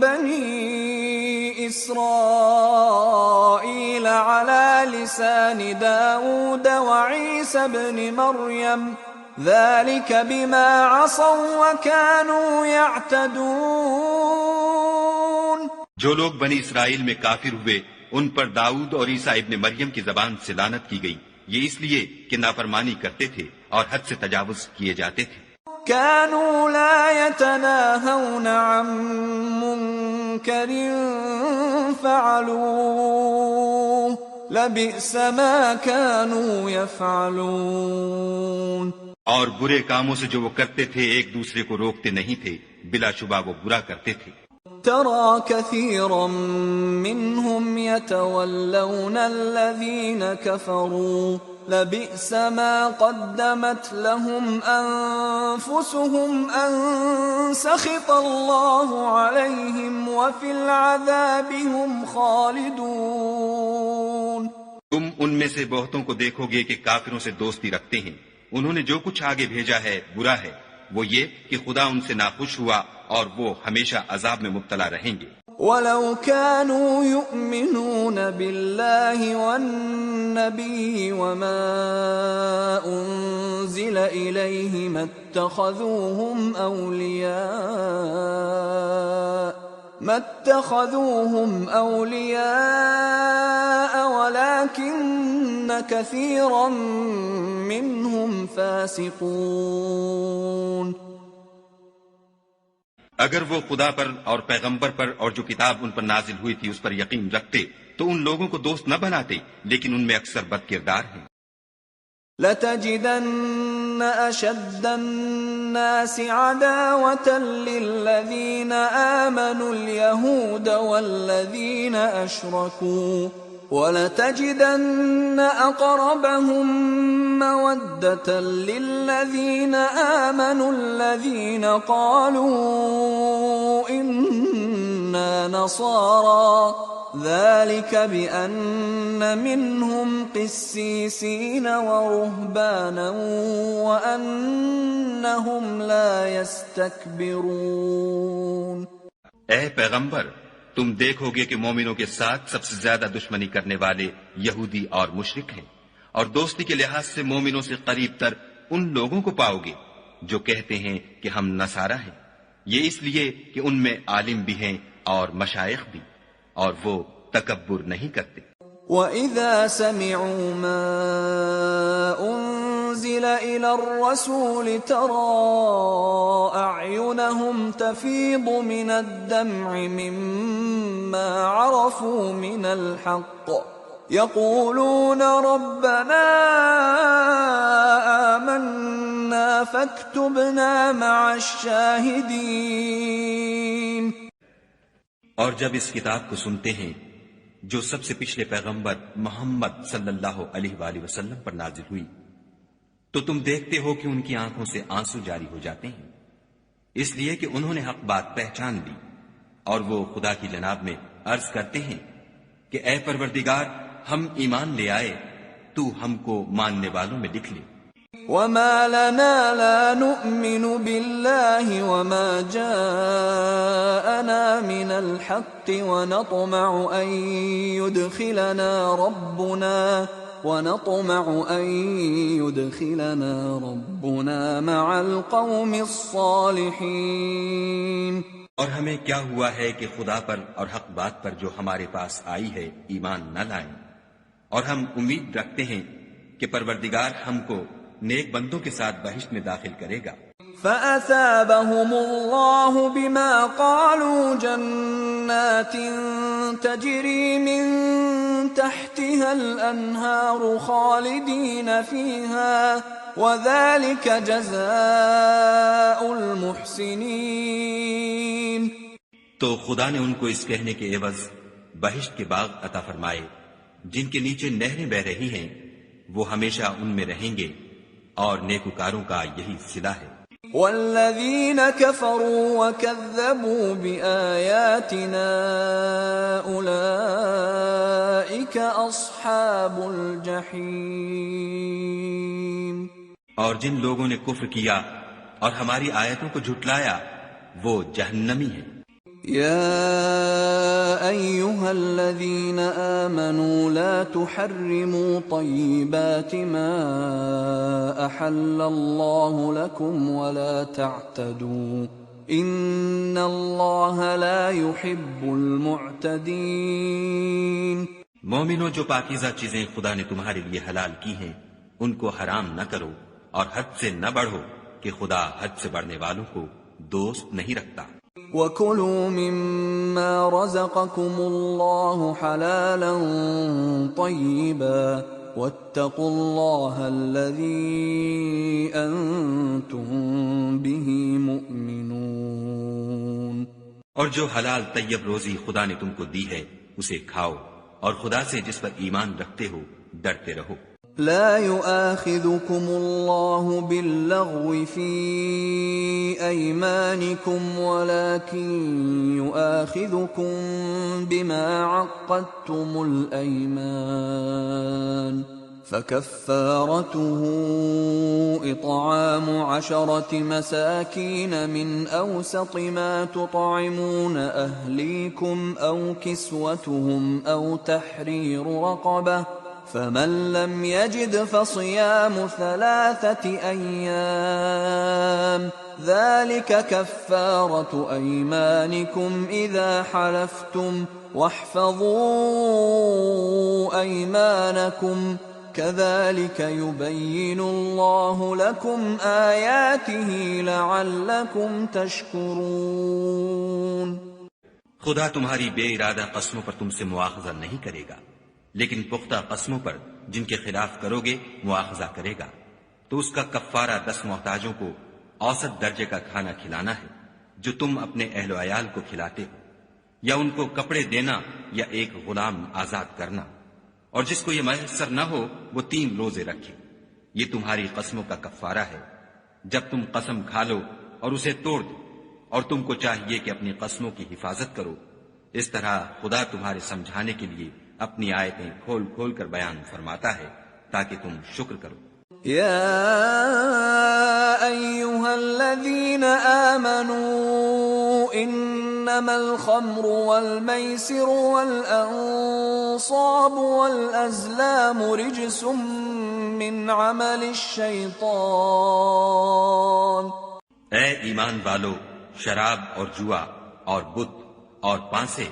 بني إسرائيل على لسان داود وعيسى بن مريم ذلك بما عصوا وكانوا يعتدون۔ جو لوگ بنی اسرائیل میں کافر ہوئے ان پر داؤد اور عیسیٰ ابن مریم کی زبان سے لعنت کی گئی، یہ اس لیے کہ نافرمانی کرتے تھے اور حد سے تجاوز کیے جاتے تھے۔ كانوا لا يتناهون عن منكر فعلوه لبئس ما كانوا يفعلون۔ اور برے کاموں سے جو وہ کرتے تھے ایک دوسرے کو روکتے نہیں تھے، بلا شبہ وہ برا کرتے تھے۔ ترى كثيرا منهم يتولون الذين كفروا لبئس ما قدمت لهم أنفسهم أن سخط الله عليهم وفي العذاب هم خالدون۔ تم ان میں سے بہتوں کو دیکھو گے کہ کافروں سے دوستی رکھتے ہیں، انہوں نے جو کچھ آگے بھیجا ہے برا ہے، وہ یہ کہ خدا ان سے ناخوش ہوا اور وہ ہمیشہ عذاب میں مبتلا رہیں گے۔ وَلَوْ كَانُوا يُؤْمِنُونَ بِاللَّهِ وَالنَّبِيِّ وَمَا أُنزِلَ إِلَيْهِ مَا اتَّخَذُوهُمْ أَوْلِيَاءَ وَلَكِنَّ كَثِيرًا مِّنْهُمْ فَاسِقُونَ۔ اگر وہ خدا پر اور پیغمبر پر اور جو کتاب ان پر نازل ہوئی تھی اس پر یقین رکھتے تو ان لوگوں کو دوست نہ بناتے، لیکن ان میں اکثر بد کردار ہیں۔ لَتَجِدَنَّ أَشَدَّ النَّاسِ عَدَاوَةً لِّلَّذِينَ آمَنُوا الْيَهُودَ وَالَّذِينَ أَشْرَكُوا وَلَتَجِدَنَّ أَقْرَبَهُم مَّوَدَّةً لِّلَّذِينَ آمَنُوا الَّذِينَ قَالُوا إِنَّا نَصَارَىٰ ذَلِكَ بِأَنَّ مِنْهُمْ قِسِّيسِينَ وَرُهْبَانًا وَأَنَّهُمْ لَا يَسْتَكْبِرُونَ۔ اے پیغمبر، تم دیکھو گے کہ مومنوں کے ساتھ سب سے زیادہ دشمنی کرنے والے یہودی اور مشرک ہیں، اور دوستی کے لحاظ سے مومنوں سے قریب تر ان لوگوں کو پاؤ گے جو کہتے ہیں کہ ہم نصارہ ہیں، یہ اس لیے کہ ان میں عالم بھی ہیں اور مشائخ بھی، اور وہ تکبر نہیں کرتے۔ وَإِذَا سَمِعُوا مَا أُنزِلَ إِلَى الرَّسُولِ تَرَىٰ أَعْيُنَهُمْ تَفِيضُ مِنَ الدَّمْعِ مِمَّا عَرَفُوا مِنَ الْحَقِّ يَقُولُونَ رَبَّنَا آمَنَّا فَاكْتُبْنَا مَعَ الشَّاهِدِينَ۔ اور جب اس کتاب کو سنتے ہیں جو سب سے پچھلے پیغمبر محمد صلی اللہ علیہ وآلہ وسلم پر نازل ہوئی، تو تم دیکھتے ہو کہ ان کی آنکھوں سے آنسو جاری ہو جاتے ہیں، اس لیے کہ انہوں نے حق بات پہچان لی، اور وہ خدا کی جناب میں عرض کرتے ہیں کہ اے پروردگار، ہم ایمان لے آئے، تو ہم کو ماننے والوں میں لکھ لے۔ وَمَا لَنَا لَا نُؤْمِنُ بِاللَّهِ وَمَا جَاءَنَا مِنَ الْحَقِّ وَنَطْمَعُ أَن يُدْخِلَنَا رَبُّنَا مَعَ الْقَوْمِ الصَّالِحِينَ۔ اور ہمیں کیا ہوا ہے کہ خدا پر اور حق بات پر جو ہمارے پاس آئی ہے ایمان نہ لائیں، اور ہم امید رکھتے ہیں کہ پروردگار ہم کو نیک بندوں کے ساتھ بہشت میں داخل کرے گا۔ فَأَثَابَهُمُ اللَّهُ بِمَا قَالُوا جَنَّاتٍ تَجْرِي مِن تَحْتِهَا الْأَنْهَارُ خَالِدِينَ فِيهَا وَذَلِكَ جَزَاءُ الْمُحْسِنِينَ۔ تو خدا نے ان کو اس کہنے کے عوض بہشت کے باغ عطا فرمائے جن کے نیچے نہریں بہ رہی ہیں، وہ ہمیشہ ان میں رہیں گے، اور نیکوکاروں کا یہی صلہ ہے۔ وَالَّذِينَ كَفَرُوا وَكَذَّبُوا بِآيَاتِنَا أُولَئِكَ أَصْحَابُ الْجَحِيمِ۔ اور جن لوگوں نے کفر کیا اور ہماری آیتوں کو جھٹلایا وہ جہنمی ہیں۔ يا أيها الذين آمنوا لا تحرموا طيبات ما أحل الله لكم ولا تعتدوا إن الله لا يحب المعتدين. مومنوں، جو پاکیزہ چیزیں خدا نے تمہارے لیے حلال کی ہیں ان کو حرام نہ کرو اور حد سے نہ بڑھو کہ خدا حد سے بڑھنے والوں کو دوست نہیں رکھتا. وَكُلُوا مِمَّا رَزَقَكُمُ اللَّهُ حَلَالًا طَيِّبًا وَاتَّقُوا اللَّهَ الَّذِي أَنتُم بِهِ مُؤْمِنُونَ. اور جو حلال طیب روزی خدا نے تم کو دی ہے اسے کھاؤ اور خدا سے جس پر ایمان رکھتے ہو ڈرتے رہو. لا يؤاخذكم الله باللغو في أيمانكم ولكن يؤاخذكم بما عقدتم الأيمان فكفارته إطعام 10 مساكين من أوسط ما تطعمون أهليكم أو كسوتهم أو تحرير رقبة فمن لم يجد فصيام 3 أيام ذلك كفارة أيمانكم إذا حلفتم واحفظوا أيمانكم كذلك يبين الله لكم آياته لعلكم تشكرون. خدا تمہاری بے ارادہ قسموں پر تم سے مواخذہ نہیں کرے گا، لیکن پختہ قسموں پر جن کے خلاف کرو گے مواخذہ کرے گا. تو اس کا کفارہ 10 محتاجوں کو اوسط درجے کا کھانا کھلانا ہے جو تم اپنے اہل و عیال کو کھلاتے ہو، یا ان کو کپڑے دینا یا ایک غلام آزاد کرنا. اور جس کو یہ میسر نہ ہو وہ 3 روزے رکھے. یہ تمہاری قسموں کا کفارہ ہے جب تم قسم کھا لو اور اسے توڑ دو، اور تم کو چاہیے کہ اپنی قسموں کی حفاظت کرو. اس طرح خدا تمہارے سمجھانے کے لیے اپنی آیتیں کھول کھول کر بیان فرماتا ہے تاکہ تم شکر کرو. يا أيها الذين آمنوا إنما الخمر والميسر والأنصاب والأزلام رجس من عمل الشيطان. اے ایمان والو، شراب اور جوا اور بت اور پانسے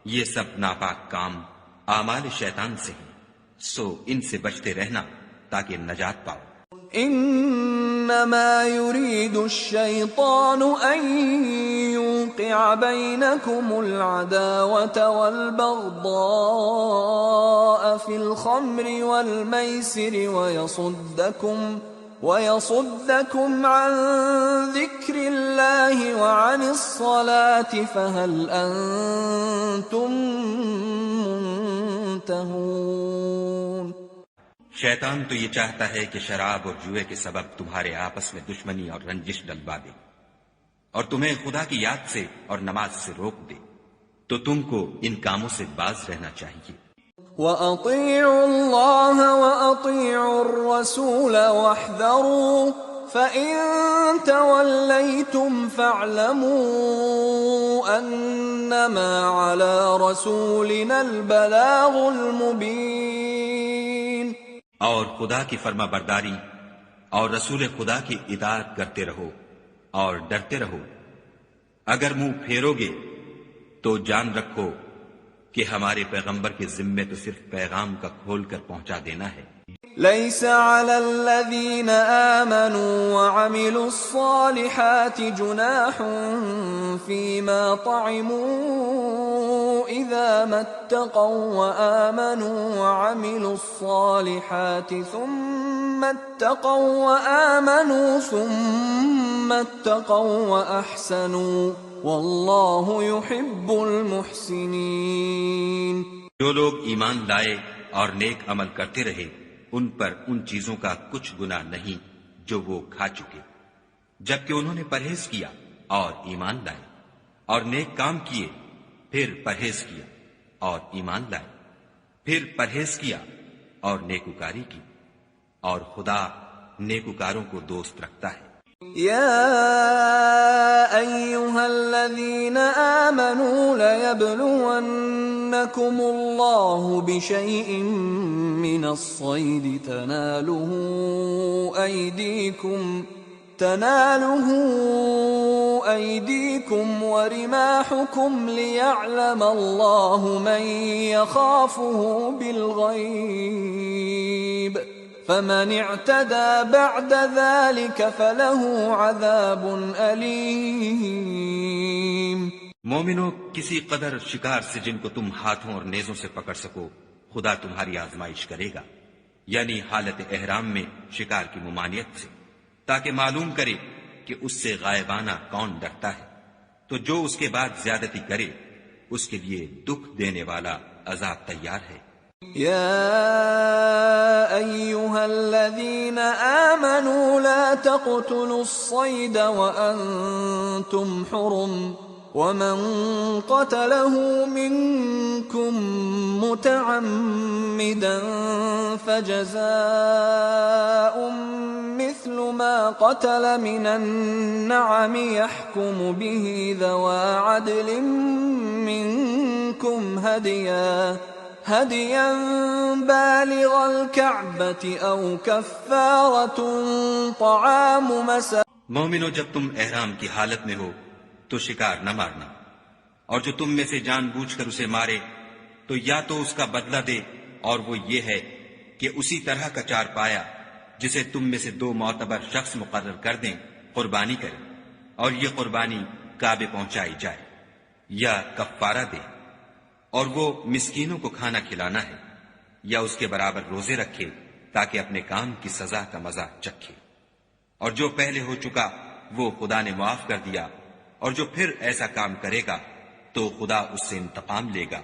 یہ سب ناپاک کام اعمال شیطان سے ہیں، سو ان سے بچتے رہنا تاکہ نجات پاؤ. انما يريد الشيطان ان يوقع بينكم العداوة والبغضاء في الخمر والميسر ويصدكم عن ذكر الله وعن الصلاة فهل أنتم منتهون. شیطان تو یہ چاہتا ہے کہ شراب اور جوئے کے سبب تمہارے آپس میں دشمنی اور رنجش ڈلوا دے اور تمہیں خدا کی یاد سے اور نماز سے روک دے. تو تم کو ان کاموں سے باز رہنا چاہیے. وَأَطِيعُوا اللَّهَ وَأَطِيعُوا الرَّسُولَ وَاحْذَرُوا فَإِن تَوَلَّيْتُمْ فَاعْلَمُوا أَنَّمَا عَلَى رَسُولِنَا الْبَلَاغُ الْمُبِينُ. اور خدا کی فرما برداری اور رسول خدا کی اطاعت کرتے رہو اور ڈرتے رہو. اگر منہ پھیرو گے تو جان رکھو کہ ہمارے پیغمبر کے ذمے تو صرف پیغام کا کھول کر پہنچا دینا ہے. ليس على الذين آمنوا وعملوا الصالحات جناح فيما طعموا إذا ما اتقوا وآمنوا وعملوا الصالحات ثم اتقوا وأحسنوا والله يحب المحسنين. جو لوگ ایمان لائے اور نیک عمل کرتے رہے ان پر ان چیزوں کا کچھ گناہ نہیں جو وہ کھا چکے، جبکہ انہوں نے پرہیز کیا اور ایمان لائے اور نیک کام کیے، پھر پرہیز کیا اور ایمان لائے، پھر پرہیز کیا اور نیکوکاری کی، اور خدا نیکوکاروں کو دوست رکھتا ہے. يا أيها الذين آمنوا ليبلونكم الله بشيء من الصيد تناله أيديكم ورماحكم ليعلم الله من يخافه بالغيب فمن اعتدى بعد ذلك فله عذاب أليم. مومنو، کسی قدر شکار سے جن کو تم ہاتھوں اور نیزوں سے پکڑ سکو خدا تمہاری آزمائش کرے گا، یعنی حالت احرام میں شکار کی ممانعت سے، تاکہ معلوم کرے کہ اس سے غائبانہ کون ڈرتا ہے. تو جو اس کے بعد زیادتی کرے اس کے لیے دکھ دینے والا عذاب تیار ہے. يا أيها الذين آمنوا لا تقتلوا الصيد وأنتم حرم ومن قتله منكم متعمدا فجزاء مثل ما قتل من النعم يحكم به ذوى عدل منكم هديا بالغ الكعبة أو كفارة طعام مساكين. مومنو، جب تم احرام کی حالت میں ہو تو شکار نہ مارنا، اور جو تم میں سے جان بوجھ کر اسے مارے تو یا تو اس کا بدلہ دے، اور وہ یہ ہے کہ اسی طرح کا چار پایا جسے تم میں سے 2 معتبر شخص مقرر کر دیں قربانی کرے، اور یہ قربانی کعبے پہنچائی جائے، یا کفارہ دے، اور وہ مسکینوں کو کھانا کھلانا ہے، یا اس کے برابر روزے رکھے تاکہ اپنے کام کی سزا کا مزہ چکھے. اور جو پہلے ہو چکا وہ خدا نے معاف کر دیا، اور جو پھر ایسا کام کرے گا تو خدا اس سے انتقام لے گا،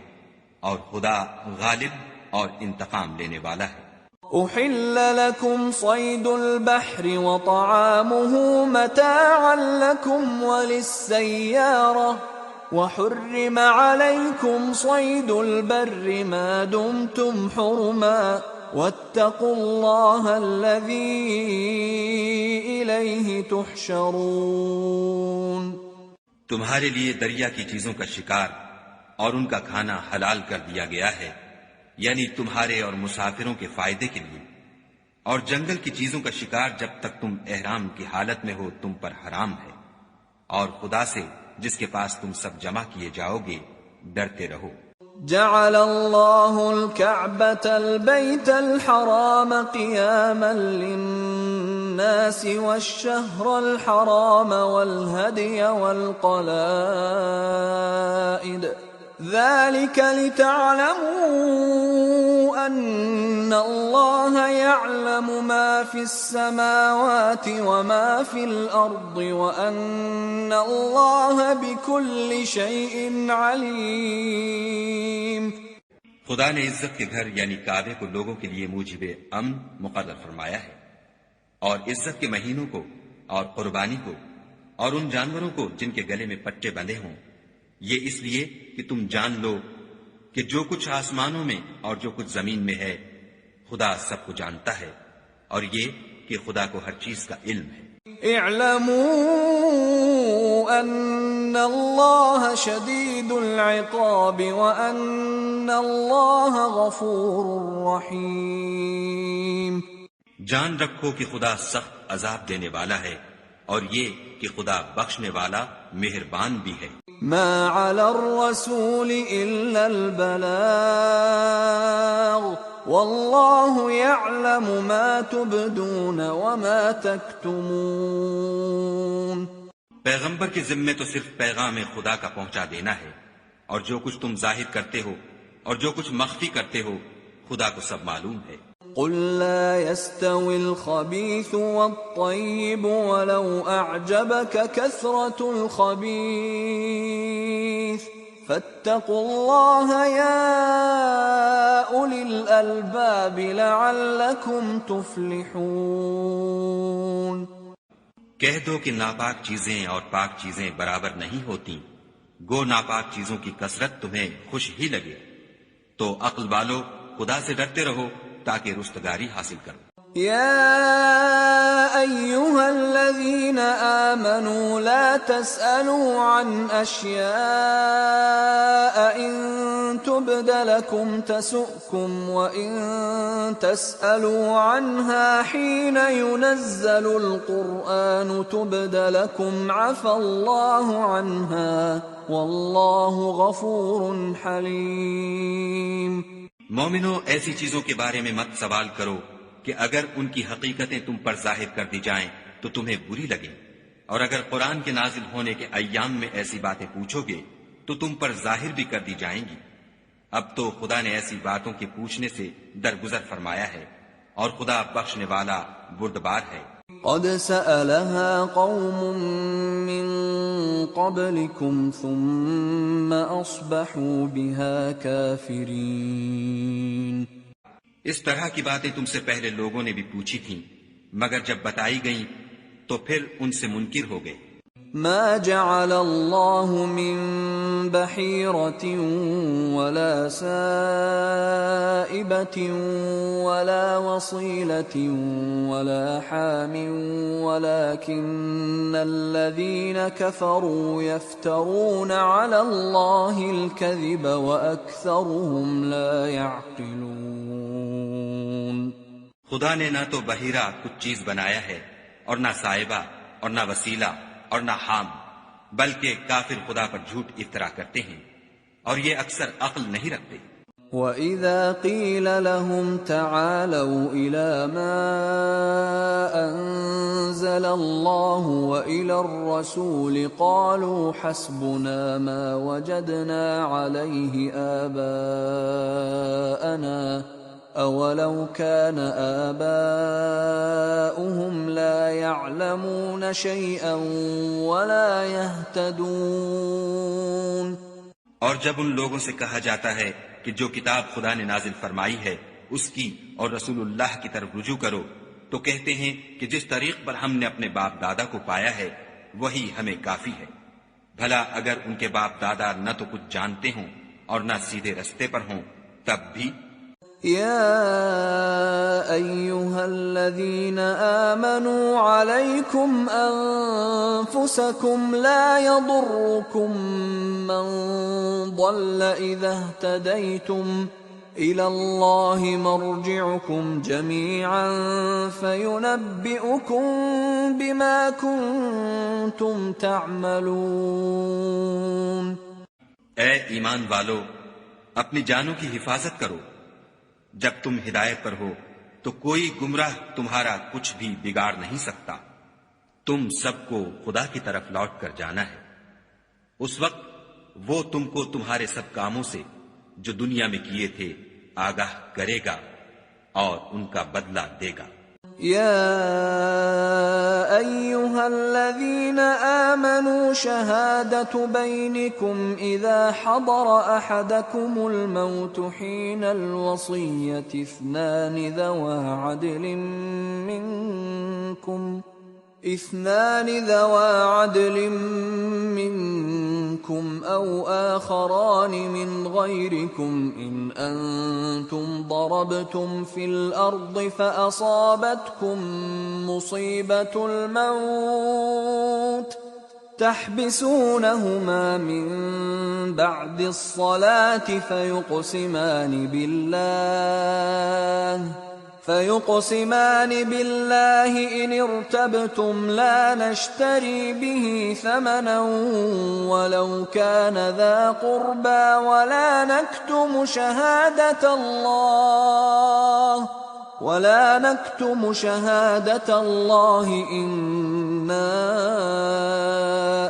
اور خدا غالب اور انتقام لینے والا ہے. أحل لكم صيد البحر وطعامه متاعا لكم وللسيارة وحرم عليكم صيد البر ما دمتم حرما واتقوا الله الذي إليه تحشرون. تمہارے لیے دریا کی چیزوں کا شکار اور ان کا کھانا حلال کر دیا گیا ہے، یعنی تمہارے اور مسافروں کے فائدے کے لیے، اور جنگل کی چیزوں کا شکار جب تک تم احرام کی حالت میں ہو تم پر حرام ہے، اور خدا سے جس کے پاس تم سب جمع کیے جاؤ گے ڈرتے رہو. جعل الله الكعبة البيت الحرام قياما للناس والشهر الحرام والهدي والقلائد ذلك لتعلموا أن الله يعلم ما في السماوات وما في الأرض وأن الله بكل شيء عليم. خدا نے عزت کے گھر یعنی کعبے کو لوگوں کے لیے موجب امن مقرر فرمایا ہے، اور عزت کے مہینوں کو اور قربانی کو اور ان جانوروں کو جن کے گلے میں پٹے بندھے ہوں، یہ اس لیے کہ تم جان لو کہ جو کچھ آسمانوں میں اور جو کچھ زمین میں ہے خدا سب کو جانتا ہے، اور یہ کہ خدا کو ہر چیز کا علم ہے. اعلموا ان اللہ شدید العقاب وان اللہ غفور رحیم. جان رکھو کہ خدا سخت عذاب دینے والا ہے، اور یہ کہ خدا بخشنے والا مہربان بھی ہے. ما على الرسول الا البلاغ والله يعلم ما تبدون وما تكتمون. پیغمبر کے ذمے تو صرف پیغام خدا کا پہنچا دینا ہے، اور جو کچھ تم ظاہر کرتے ہو اور جو کچھ مخفی کرتے ہو خدا کو سب معلوم ہے. قل لا يستوي الخبيث والطيب ولو أعجبك كثرة الخبيث فاتقوا الله يا أولي الألباب لعلكم تفلحون. کہہ دو کہ ناپاک چیزیں اور پاک چیزیں برابر نہیں ہوتی، گو ناپاک چیزوں کی کثرت تمہیں خوش ہی لگے، تو عقل والو خدا سے ڈرتے رہو تاکہ رستگاری حاصل کرو. يا أيها الذين آمنوا لا تسألوا عن أشياء إن تبد لكم تسؤكم وإن تسألوا عنها حين ينزل القرآن تبد لكم عفى الله عنها والله غفور حليم. مومنو، ایسی چیزوں کے بارے میں مت سوال کرو کہ اگر ان کی حقیقتیں تم پر ظاہر کر دی جائیں تو تمہیں بری لگیں، اور اگر قرآن کے نازل ہونے کے ایام میں ایسی باتیں پوچھو گے تو تم پر ظاہر بھی کر دی جائیں گی. اب تو خدا نے ایسی باتوں کے پوچھنے سے درگزر فرمایا ہے، اور خدا بخشنے والا بردبار ہے. قد سألها قوم من قبلكم ثم أصبحوا بها كافرين. اس طرح کی باتیں تم سے پہلے لوگوں نے بھی پوچھی تھیں، مگر جب بتائی گئیں تو پھر ان سے منکر ہو گئے. ما جعل الله من بحيرة ولا سائبة ولا وصيلة ولا حام ولكن الذين كفروا يفترون على الله الكذب وأكثرهم لا يعقلون. خدا نے نہ تو بحیرہ کچھ چیز بنایا ہے اور نہ صائبہ اور نہ وسیلہ اور نہ حام، بلکہ کافر خدا پر جھوٹ افترا کرتے ہیں اور یہ اکثر عقل نہیں رکھتے. وَإِذَا قِيلَ لَهُمْ تَعَالَوْا إِلَى مَا أَنزَلَ اللَّهُ وَإِلَى الرَّسُولِ قَالُوا حَسْبُنَا مَا وَجَدْنَا عَلَيْهِ آبَاءَنَا أَوَلَوْ كَانَ آبَاؤُهُمْ لَا يَعْلَمُونَ شَيْئًا وَلَا يَهْتَدُونَ. اور جب ان لوگوں سے کہا جاتا ہے کہ جو کتاب خدا نے نازل فرمائی ہے اس کی اور رسول اللہ کی طرف رجوع کرو، تو کہتے ہیں کہ جس طریق پر ہم نے اپنے باپ دادا کو پایا ہے وہی ہمیں کافی ہے. بھلا اگر ان کے باپ دادا نہ تو کچھ جانتے ہوں اور نہ سیدھے رستے پر ہوں تب بھی. يا أيها الذين آمنوا عليكم أنفسكم لا يضركم من ضل إذا اهتديتم إلى الله مرجعكم جميعا فينبئكم بما كنتم تعملون. اے ایمان والو، اپنی جانوں کی حفاظت کرو. جب تم ہدایت پر ہو تو کوئی گمراہ تمہارا کچھ بھی بگاڑ نہیں سکتا. تم سب کو خدا کی طرف لوٹ کر جانا ہے. اس وقت وہ تم کو تمہارے سب کاموں سے جو دنیا میں کیے تھے آگاہ کرے گا اور ان کا بدلہ دے گا. يا أيها الذين آمنوا شهادة بينكم إذا حضر أحدكم الموت حين الوصية اثنان ذوى عدل منكم أو آخران من غيركم إن أنتم ضربتم في الأرض فأصابتكم مصيبة الموت تحبسونهما من بعد الصلاة فيقسمان بالله إن ارتبتم لا نشتري به ثمنا ولو كان ذا قربى ولا نكتم شهادة الله إنا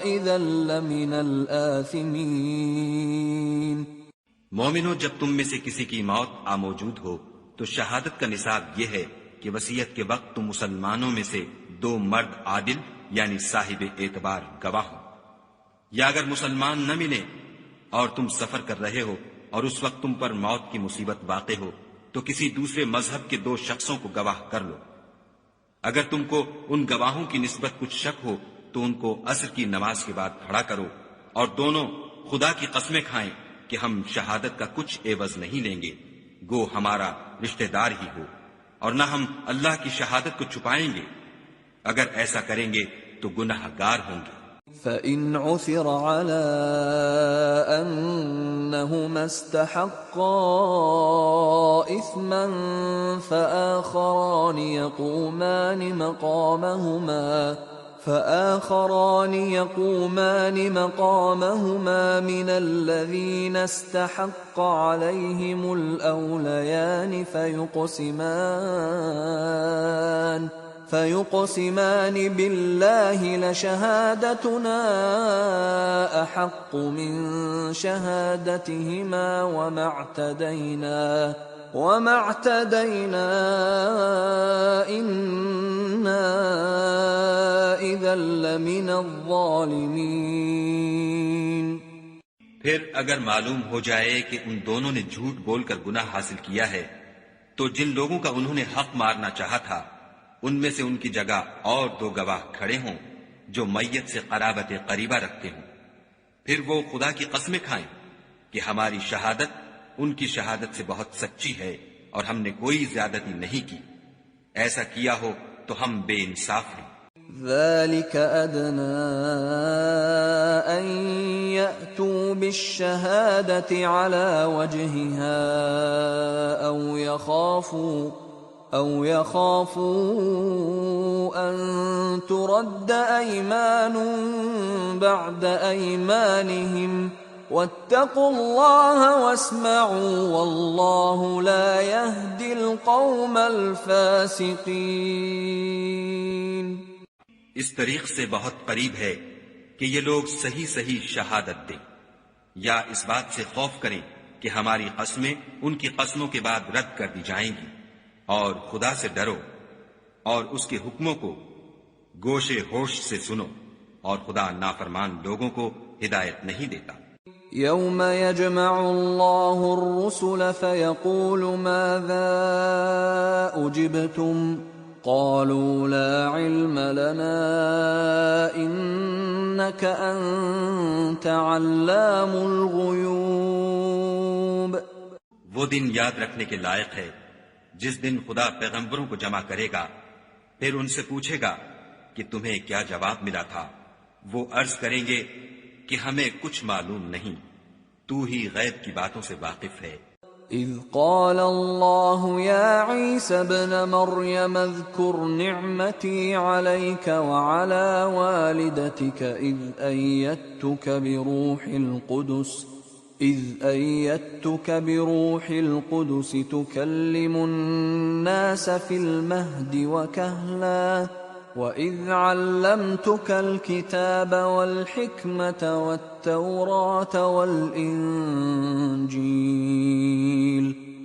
إذا لمن الآثمين. مومنو، جب تم میں سے کسی کی موت موجود ہو تو شہادت کا نصاب یہ ہے کہ وصیت کے وقت تم مسلمانوں میں سے 2 مرد عادل یعنی صاحب اعتبار گواہ ہو. یا اگر مسلمان نہ ملے اور تم سفر کر رہے ہو اور اس وقت تم پر موت کی مصیبت واقع ہو تو کسی دوسرے مذہب کے 2 شخصوں کو گواہ کر لو. اگر تم کو ان گواہوں کی نسبت کچھ شک ہو تو ان کو عصر کی نماز کے بعد کھڑا کرو اور دونوں خدا کی قسمیں کھائیں کہ ہم شہادت کا کچھ عوض نہیں لیں گے، گو ہمارا رشتہ دار ہی ہو. اور نہ ہم اللہ کی شہادت کو چھپائیں گے. اگر ایسا کریں گے تو گناہ گار ہوں گے. فَإِنْ عُثِرَ عَلَىٰ أَنَّهُمَا اسْتَحَقَّا إِثْمًا فآخران يقومان مقامهما من الذين استحق عليهم الأوليان فيقسمان بالله لشهادتنا أحق من شهادتهما وما اعتدينا إنا إذا لمن الظالمين. پھر اگر معلوم ہو جائے کہ ان دونوں نے جھوٹ بول کر گناہ حاصل کیا ہے تو جن لوگوں کا انہوں نے حق مارنا چاہا تھا ان میں سے ان کی جگہ اور 2 گواہ کھڑے ہوں جو میت سے قرابت قریبہ رکھتے ہوں. پھر وہ خدا کی قسمیں کھائیں کہ ہماری شہادت ان کی شہادت سے بہت سچی ہے اور ہم نے کوئی زیادتی نہیں کی. ایسا کیا ہو تو ہم بے انصاف ہیں. ذلك أدنى أن يأتوا بالشهادة على وجهها أو يخافوا أن ترد أيمان بعد أيمانهم واتقوا الله واسمعوا والله لا يهدي القوم الفاسقين. اس طریق سے بہت قریب ہے کہ یہ لوگ صحیح شہادت دیں یا اس بات سے خوف کریں کہ ہماری قسمیں ان کی قسموں کے بعد رد کر دی جائیں گی. اور خدا سے ڈرو اور اس کے حکموں کو گوشے ہوش سے سنو اور خدا نافرمان لوگوں کو ہدایت نہیں دیتا. يوم يجمع الله الرسل فيقول ماذا أجبتم قالوا لا علم لنا إنك أنت علام الغيوب. وہ دن یاد رکھنے کے لائق ہے جس دن خدا پیغمبروں کو جمع کرے گا پھر ان سے پوچھے گا کہ تمہیں کیا جواب ملا تھا. وہ عرض کریں گے کہ ہمیں کچھ معلوم نہیں، تو ہی غیب کی باتوں سے واقف ہے. اذ قال الله يا عيسى ابن مريم اذكر نعمتي عليك وعلى والدتك إذ أيدتك بروح القدس تكلم الناس في المهد وكهلا وَإِذْ عَلَّمْتُكَ الْكِتَابَ وَالْحِكْمَةَ وَالتَّوْرَاةَ وَالْإِنْجِيلَ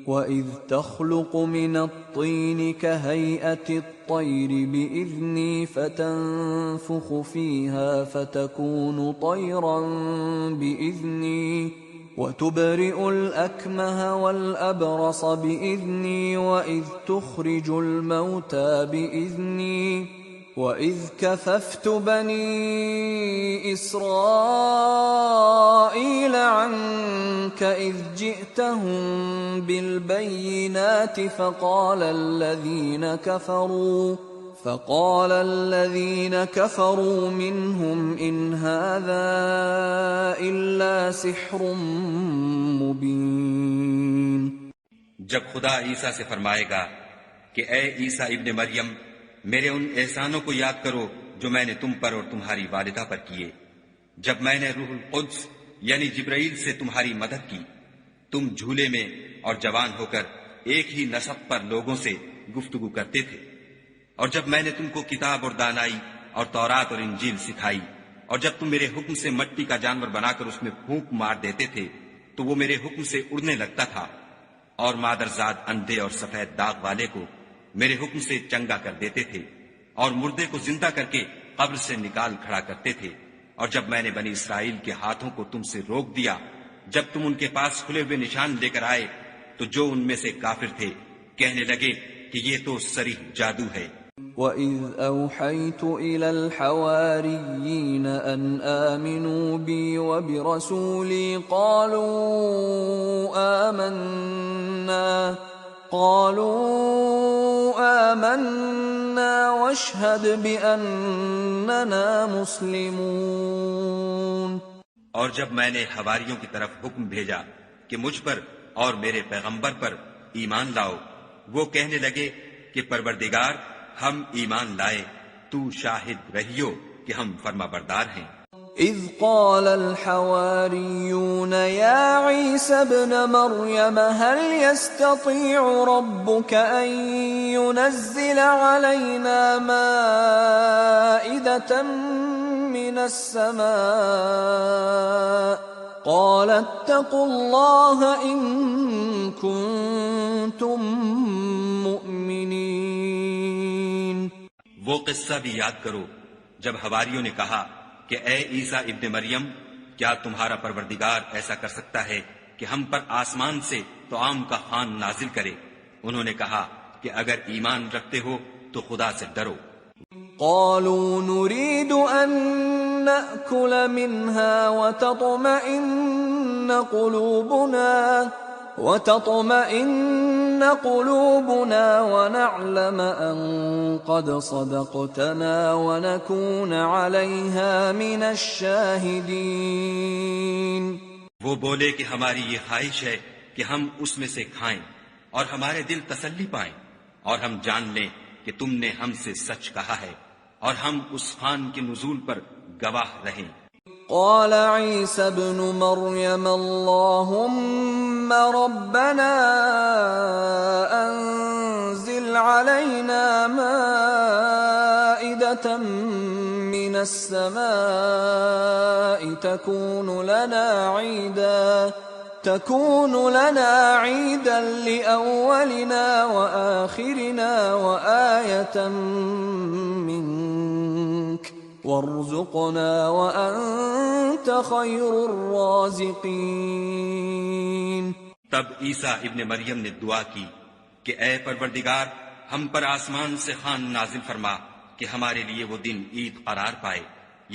وَإِذْ تَخْلُقُ مِنَ الطِّينِ كَهَيْئَةِ الطَّيْرِ بِإِذْنِي فَتَنفُخُ فِيهَا فَتَكُونُ طَيْرًا بِإِذْنِي وَتُبْرِئُ الْأَكْمَهَ وَالْأَبْرَصَ بِإِذْنِي وَإِذْ تُخْرِجُ الْمَوْتَى بِإِذْنِي وَإِذْ كَفَفْتُ بَنِي إِسْرَائِيلَ عَنكَ إِذْ جِئْتَهُم بِالْبَيِّنَاتِ فَقَالَ الَّذِينَ كَفَرُوا مِنْهُمْ إِنْ هَذَا إِلَّا سِحْرٌ مُبِينٌ. جب خدا عیسیٰ سے فرمائے گا کہ اے عیسیٰ ابن مریم، میرے ان احسانوں کو یاد کرو جو میں نے تم پر اور تمہاری والدہ پر کیے، جب میں نے روح القدس یعنی جبرائیل سے تمہاری مدد کی، تم جھولے میں اور جوان ہو کر ایک ہی نسب پر لوگوں سے گفتگو کرتے تھے، اور جب میں نے تم کو کتاب اور دانائی اور تورات اور انجیل سکھائی، اور جب تم میرے حکم سے مٹی کا جانور بنا کر اس میں پھونک مار دیتے تھے تو وہ میرے حکم سے اڑنے لگتا تھا، اور مادرزاد اندھے اور سفید داغ والے کو میرے حکم سے چنگا کر دیتے تھے، اور مردے کو زندہ کر کے قبر سے نکال کھڑا کرتے تھے. اور جب میں نے بنی اسرائیل کے ہاتھوں کو تم سے روک دیا جب تم ان کے پاس کھلے ہوئے نشان لے کر آئے، تو جو ان میں سے کافر تھے کہنے لگے کہ یہ تو صریح جادو ہے. وَإِذْ أَوْحَيْتُ إِلَى الْحَوَارِيِّينَ أَنْ آمِنُوا بِي وَبِرَسُولِي قَالُوا قالوا آمنا واشهد بأننا مسلمون. اور جب میں نے حواریوں کی طرف حکم بھیجا کہ مجھ پر اور میرے پیغمبر پر ایمان لاؤ، وہ کہنے لگے کہ پروردگار ہم ایمان لائے، تو شاہد رہیو کہ ہم فرما بردار ہیں. اذ قال الحواريون يا عيسى ابن مريم هل يستطيع ربك أن ينزل علينا مائدة من السماء قال اتقوا الله إن كنتم مؤمنين. وہ قصہ بھی یاد کرو جب حواریوں نے کہا کہ اے عیسیٰ ابن مریم، کیا تمہارا پروردگار ایسا کر سکتا ہے کہ ہم پر آسمان سے طعام کا خوان نازل کرے؟ انہوں نے کہا کہ اگر ایمان رکھتے ہو تو خدا سے ڈرو. قالوا نريد أن نأكل منها وتطمئن قلوبنا ونعلم أن قد صدقتنا ونكون عليها من الشاهدين. وہ بولے کہ ہماری یہ خواہش ہے کہ ہم اس میں سے کھائیں اور ہمارے دل تسلی پائیں، اور ہم جان لیں کہ تم نے ہم سے سچ کہا ہے، اور ہم اس خوان کے نزول پر گواہ رہیں. قال عيسى ابن مريم اللهم ربنا أنزل علينا مائدة من السماء تكون لنا عيدا لأولنا وآخرنا وآية منك وارزقنا وأنت خير الرازقين. تب عیسیٰ ابن مریم نے دعا کی کہ اے پروردگار ہم پر آسمان سے خوان نازل فرما کہ ہمارے لیے وہ دن عید قرار پائے،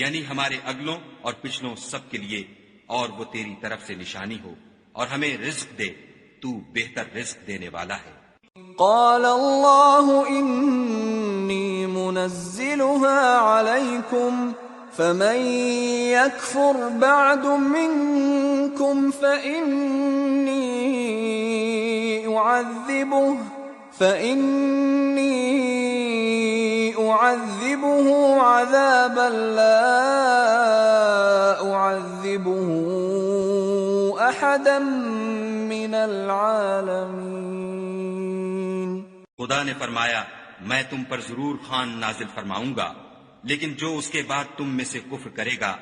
یعنی ہمارے اگلوں اور پچھلوں سب کے لیے، اور وہ تیری طرف سے نشانی ہو، اور ہمیں رزق دے، تو بہتر رزق دینے والا ہے. قال الله إني منزلها عليكم فمن يكفر بعد منكم فإني أعذبه عذابا لا أعذبه أحدا من العالمين. خدا نے فرمایا میں تم پر ضرور خوان نازل فرماؤں گا، لیکن جو اس کے بعد تم میں سے کفر کرے گا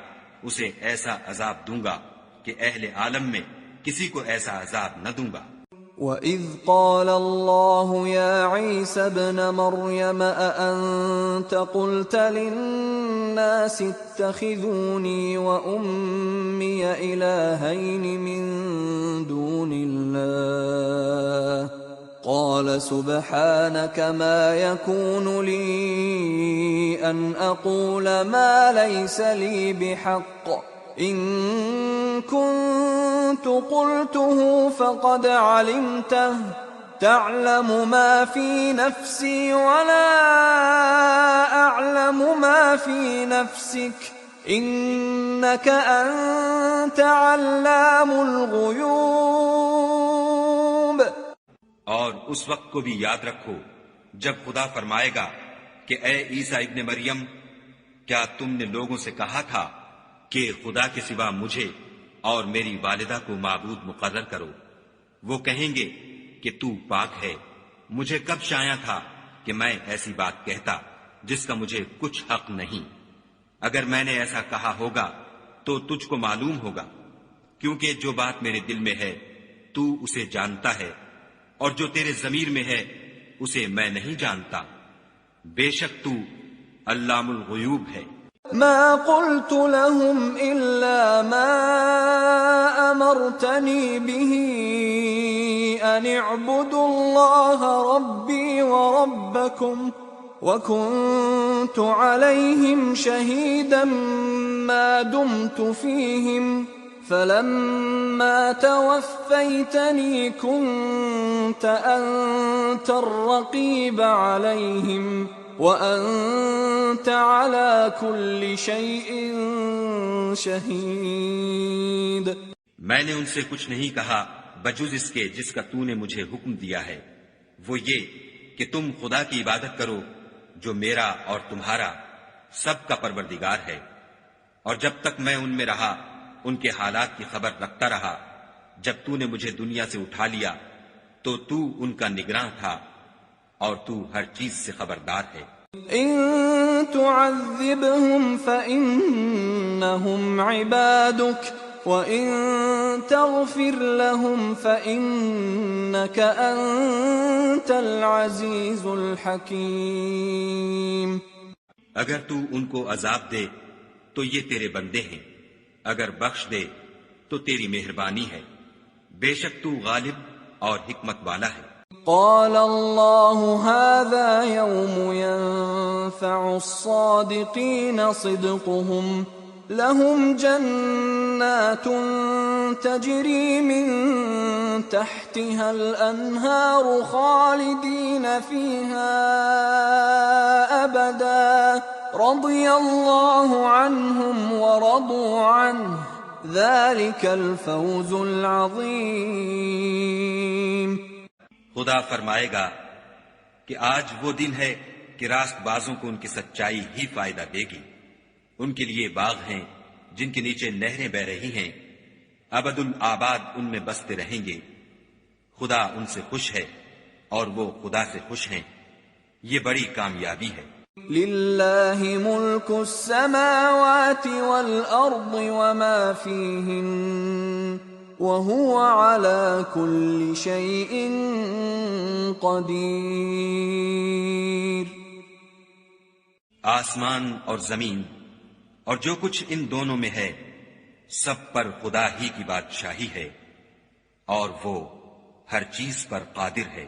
اسے ایسا عذاب دوں گا کہ اہل عالم میں کسی کو ایسا عذاب نہ دوں گا. وَإِذْ قَالَ اللَّهُ يَا عِيسَى ابْنَ مَرْيَمَ أَأَنْتَ قُلْتَ لِلنَّاسِ اتَّخِذُونِي وَأُمِّيَ إِلَٰهَيْنِ مِن دُونِ اللَّهِ قال سبحانك ما يكون لي أن أقول ما ليس لي بحق إن كنت قلته فقد علمته تعلم ما في نفسي ولا أعلم ما في نفسك إنك أنت علام الغيوب. اور اس وقت کو بھی یاد رکھو جب خدا فرمائے گا کہ اے عیسیٰ ابن مریم، کیا تم نے لوگوں سے کہا تھا کہ خدا کے سوا مجھے اور میری والدہ کو معبود مقرر کرو؟ وہ کہیں گے کہ تو پاک ہے، مجھے کب شایع تھا کہ میں ایسی بات کہتا جس کا مجھے کچھ حق نہیں. اگر میں نے ایسا کہا ہوگا تو تجھ کو معلوم ہوگا، کیونکہ جو بات میرے دل میں ہے تو اسے جانتا ہے، اور جو تیرے ضمیر میں ہے اسے میں نہیں جانتا. بے شک تو علام الغیوب ہے. ما قلت لهم إلا ما أمرتني به أن اعبدوا الله ربي وربكم وكنت عليهم شهيدا ما دمت فيهم فلما توفيتني كنت أنت الرقيب عليهم وأنت على كل شيء شهيد. میں نے ان سے کچھ نہیں کہا بجز اس کے جس کا تو نے مجھے حکم دیا ہے، وہ یہ کہ تم خدا کی عبادت کرو جو میرا اور تمہارا سب کا پروردگار ہے، اور جب تک میں ان میں رہا ان کے حالات کی خبر رکھتا رہا. جب تو نے مجھے دنیا سے اٹھا لیا تو تو ان کا نگراں تھا اور تو ہر چیز سے خبردار ہے. إن تعذبهم فإنهم عبادك وإن تغفر لهم فإنك أنت العزيز الحكيم. اگر تو ان کو عذاب دے تو یہ تیرے بندے ہیں، اگر بخش دے تو تیری مہربانی ہے، بے شک تو غالب اور حکمت والا ہے. قال الله هذا يوم ينفع الصادقين صدقهم لهم جنات تجري من تحتها الأنهار خالدين فيها أبدا رضي الله عنهم ورضوا عنه ذلك الفوز العظيم. خدا فرمائے گا کہ آج وہ دن ہے کہ راست بازوں کو ان کی سچائی ہی فائدہ دے گی. ان کے لیے باغ ہیں جن کے نیچے نہریں بہ رہی ہیں، ابد الآباد ان میں بستے رہیں گے. خدا ان سے خوش ہے اور وہ خدا سے خوش ہیں. یہ بڑی کامیابی ہے. للہ ملک السماوات والارض وما فیہن وهو على كل شيء قدیر. آسمان اور زمین اور جو کچھ ان دونوں میں ہے سب پر خدا ہی کی بادشاہی ہے اور وہ ہر چیز پر قادر ہے.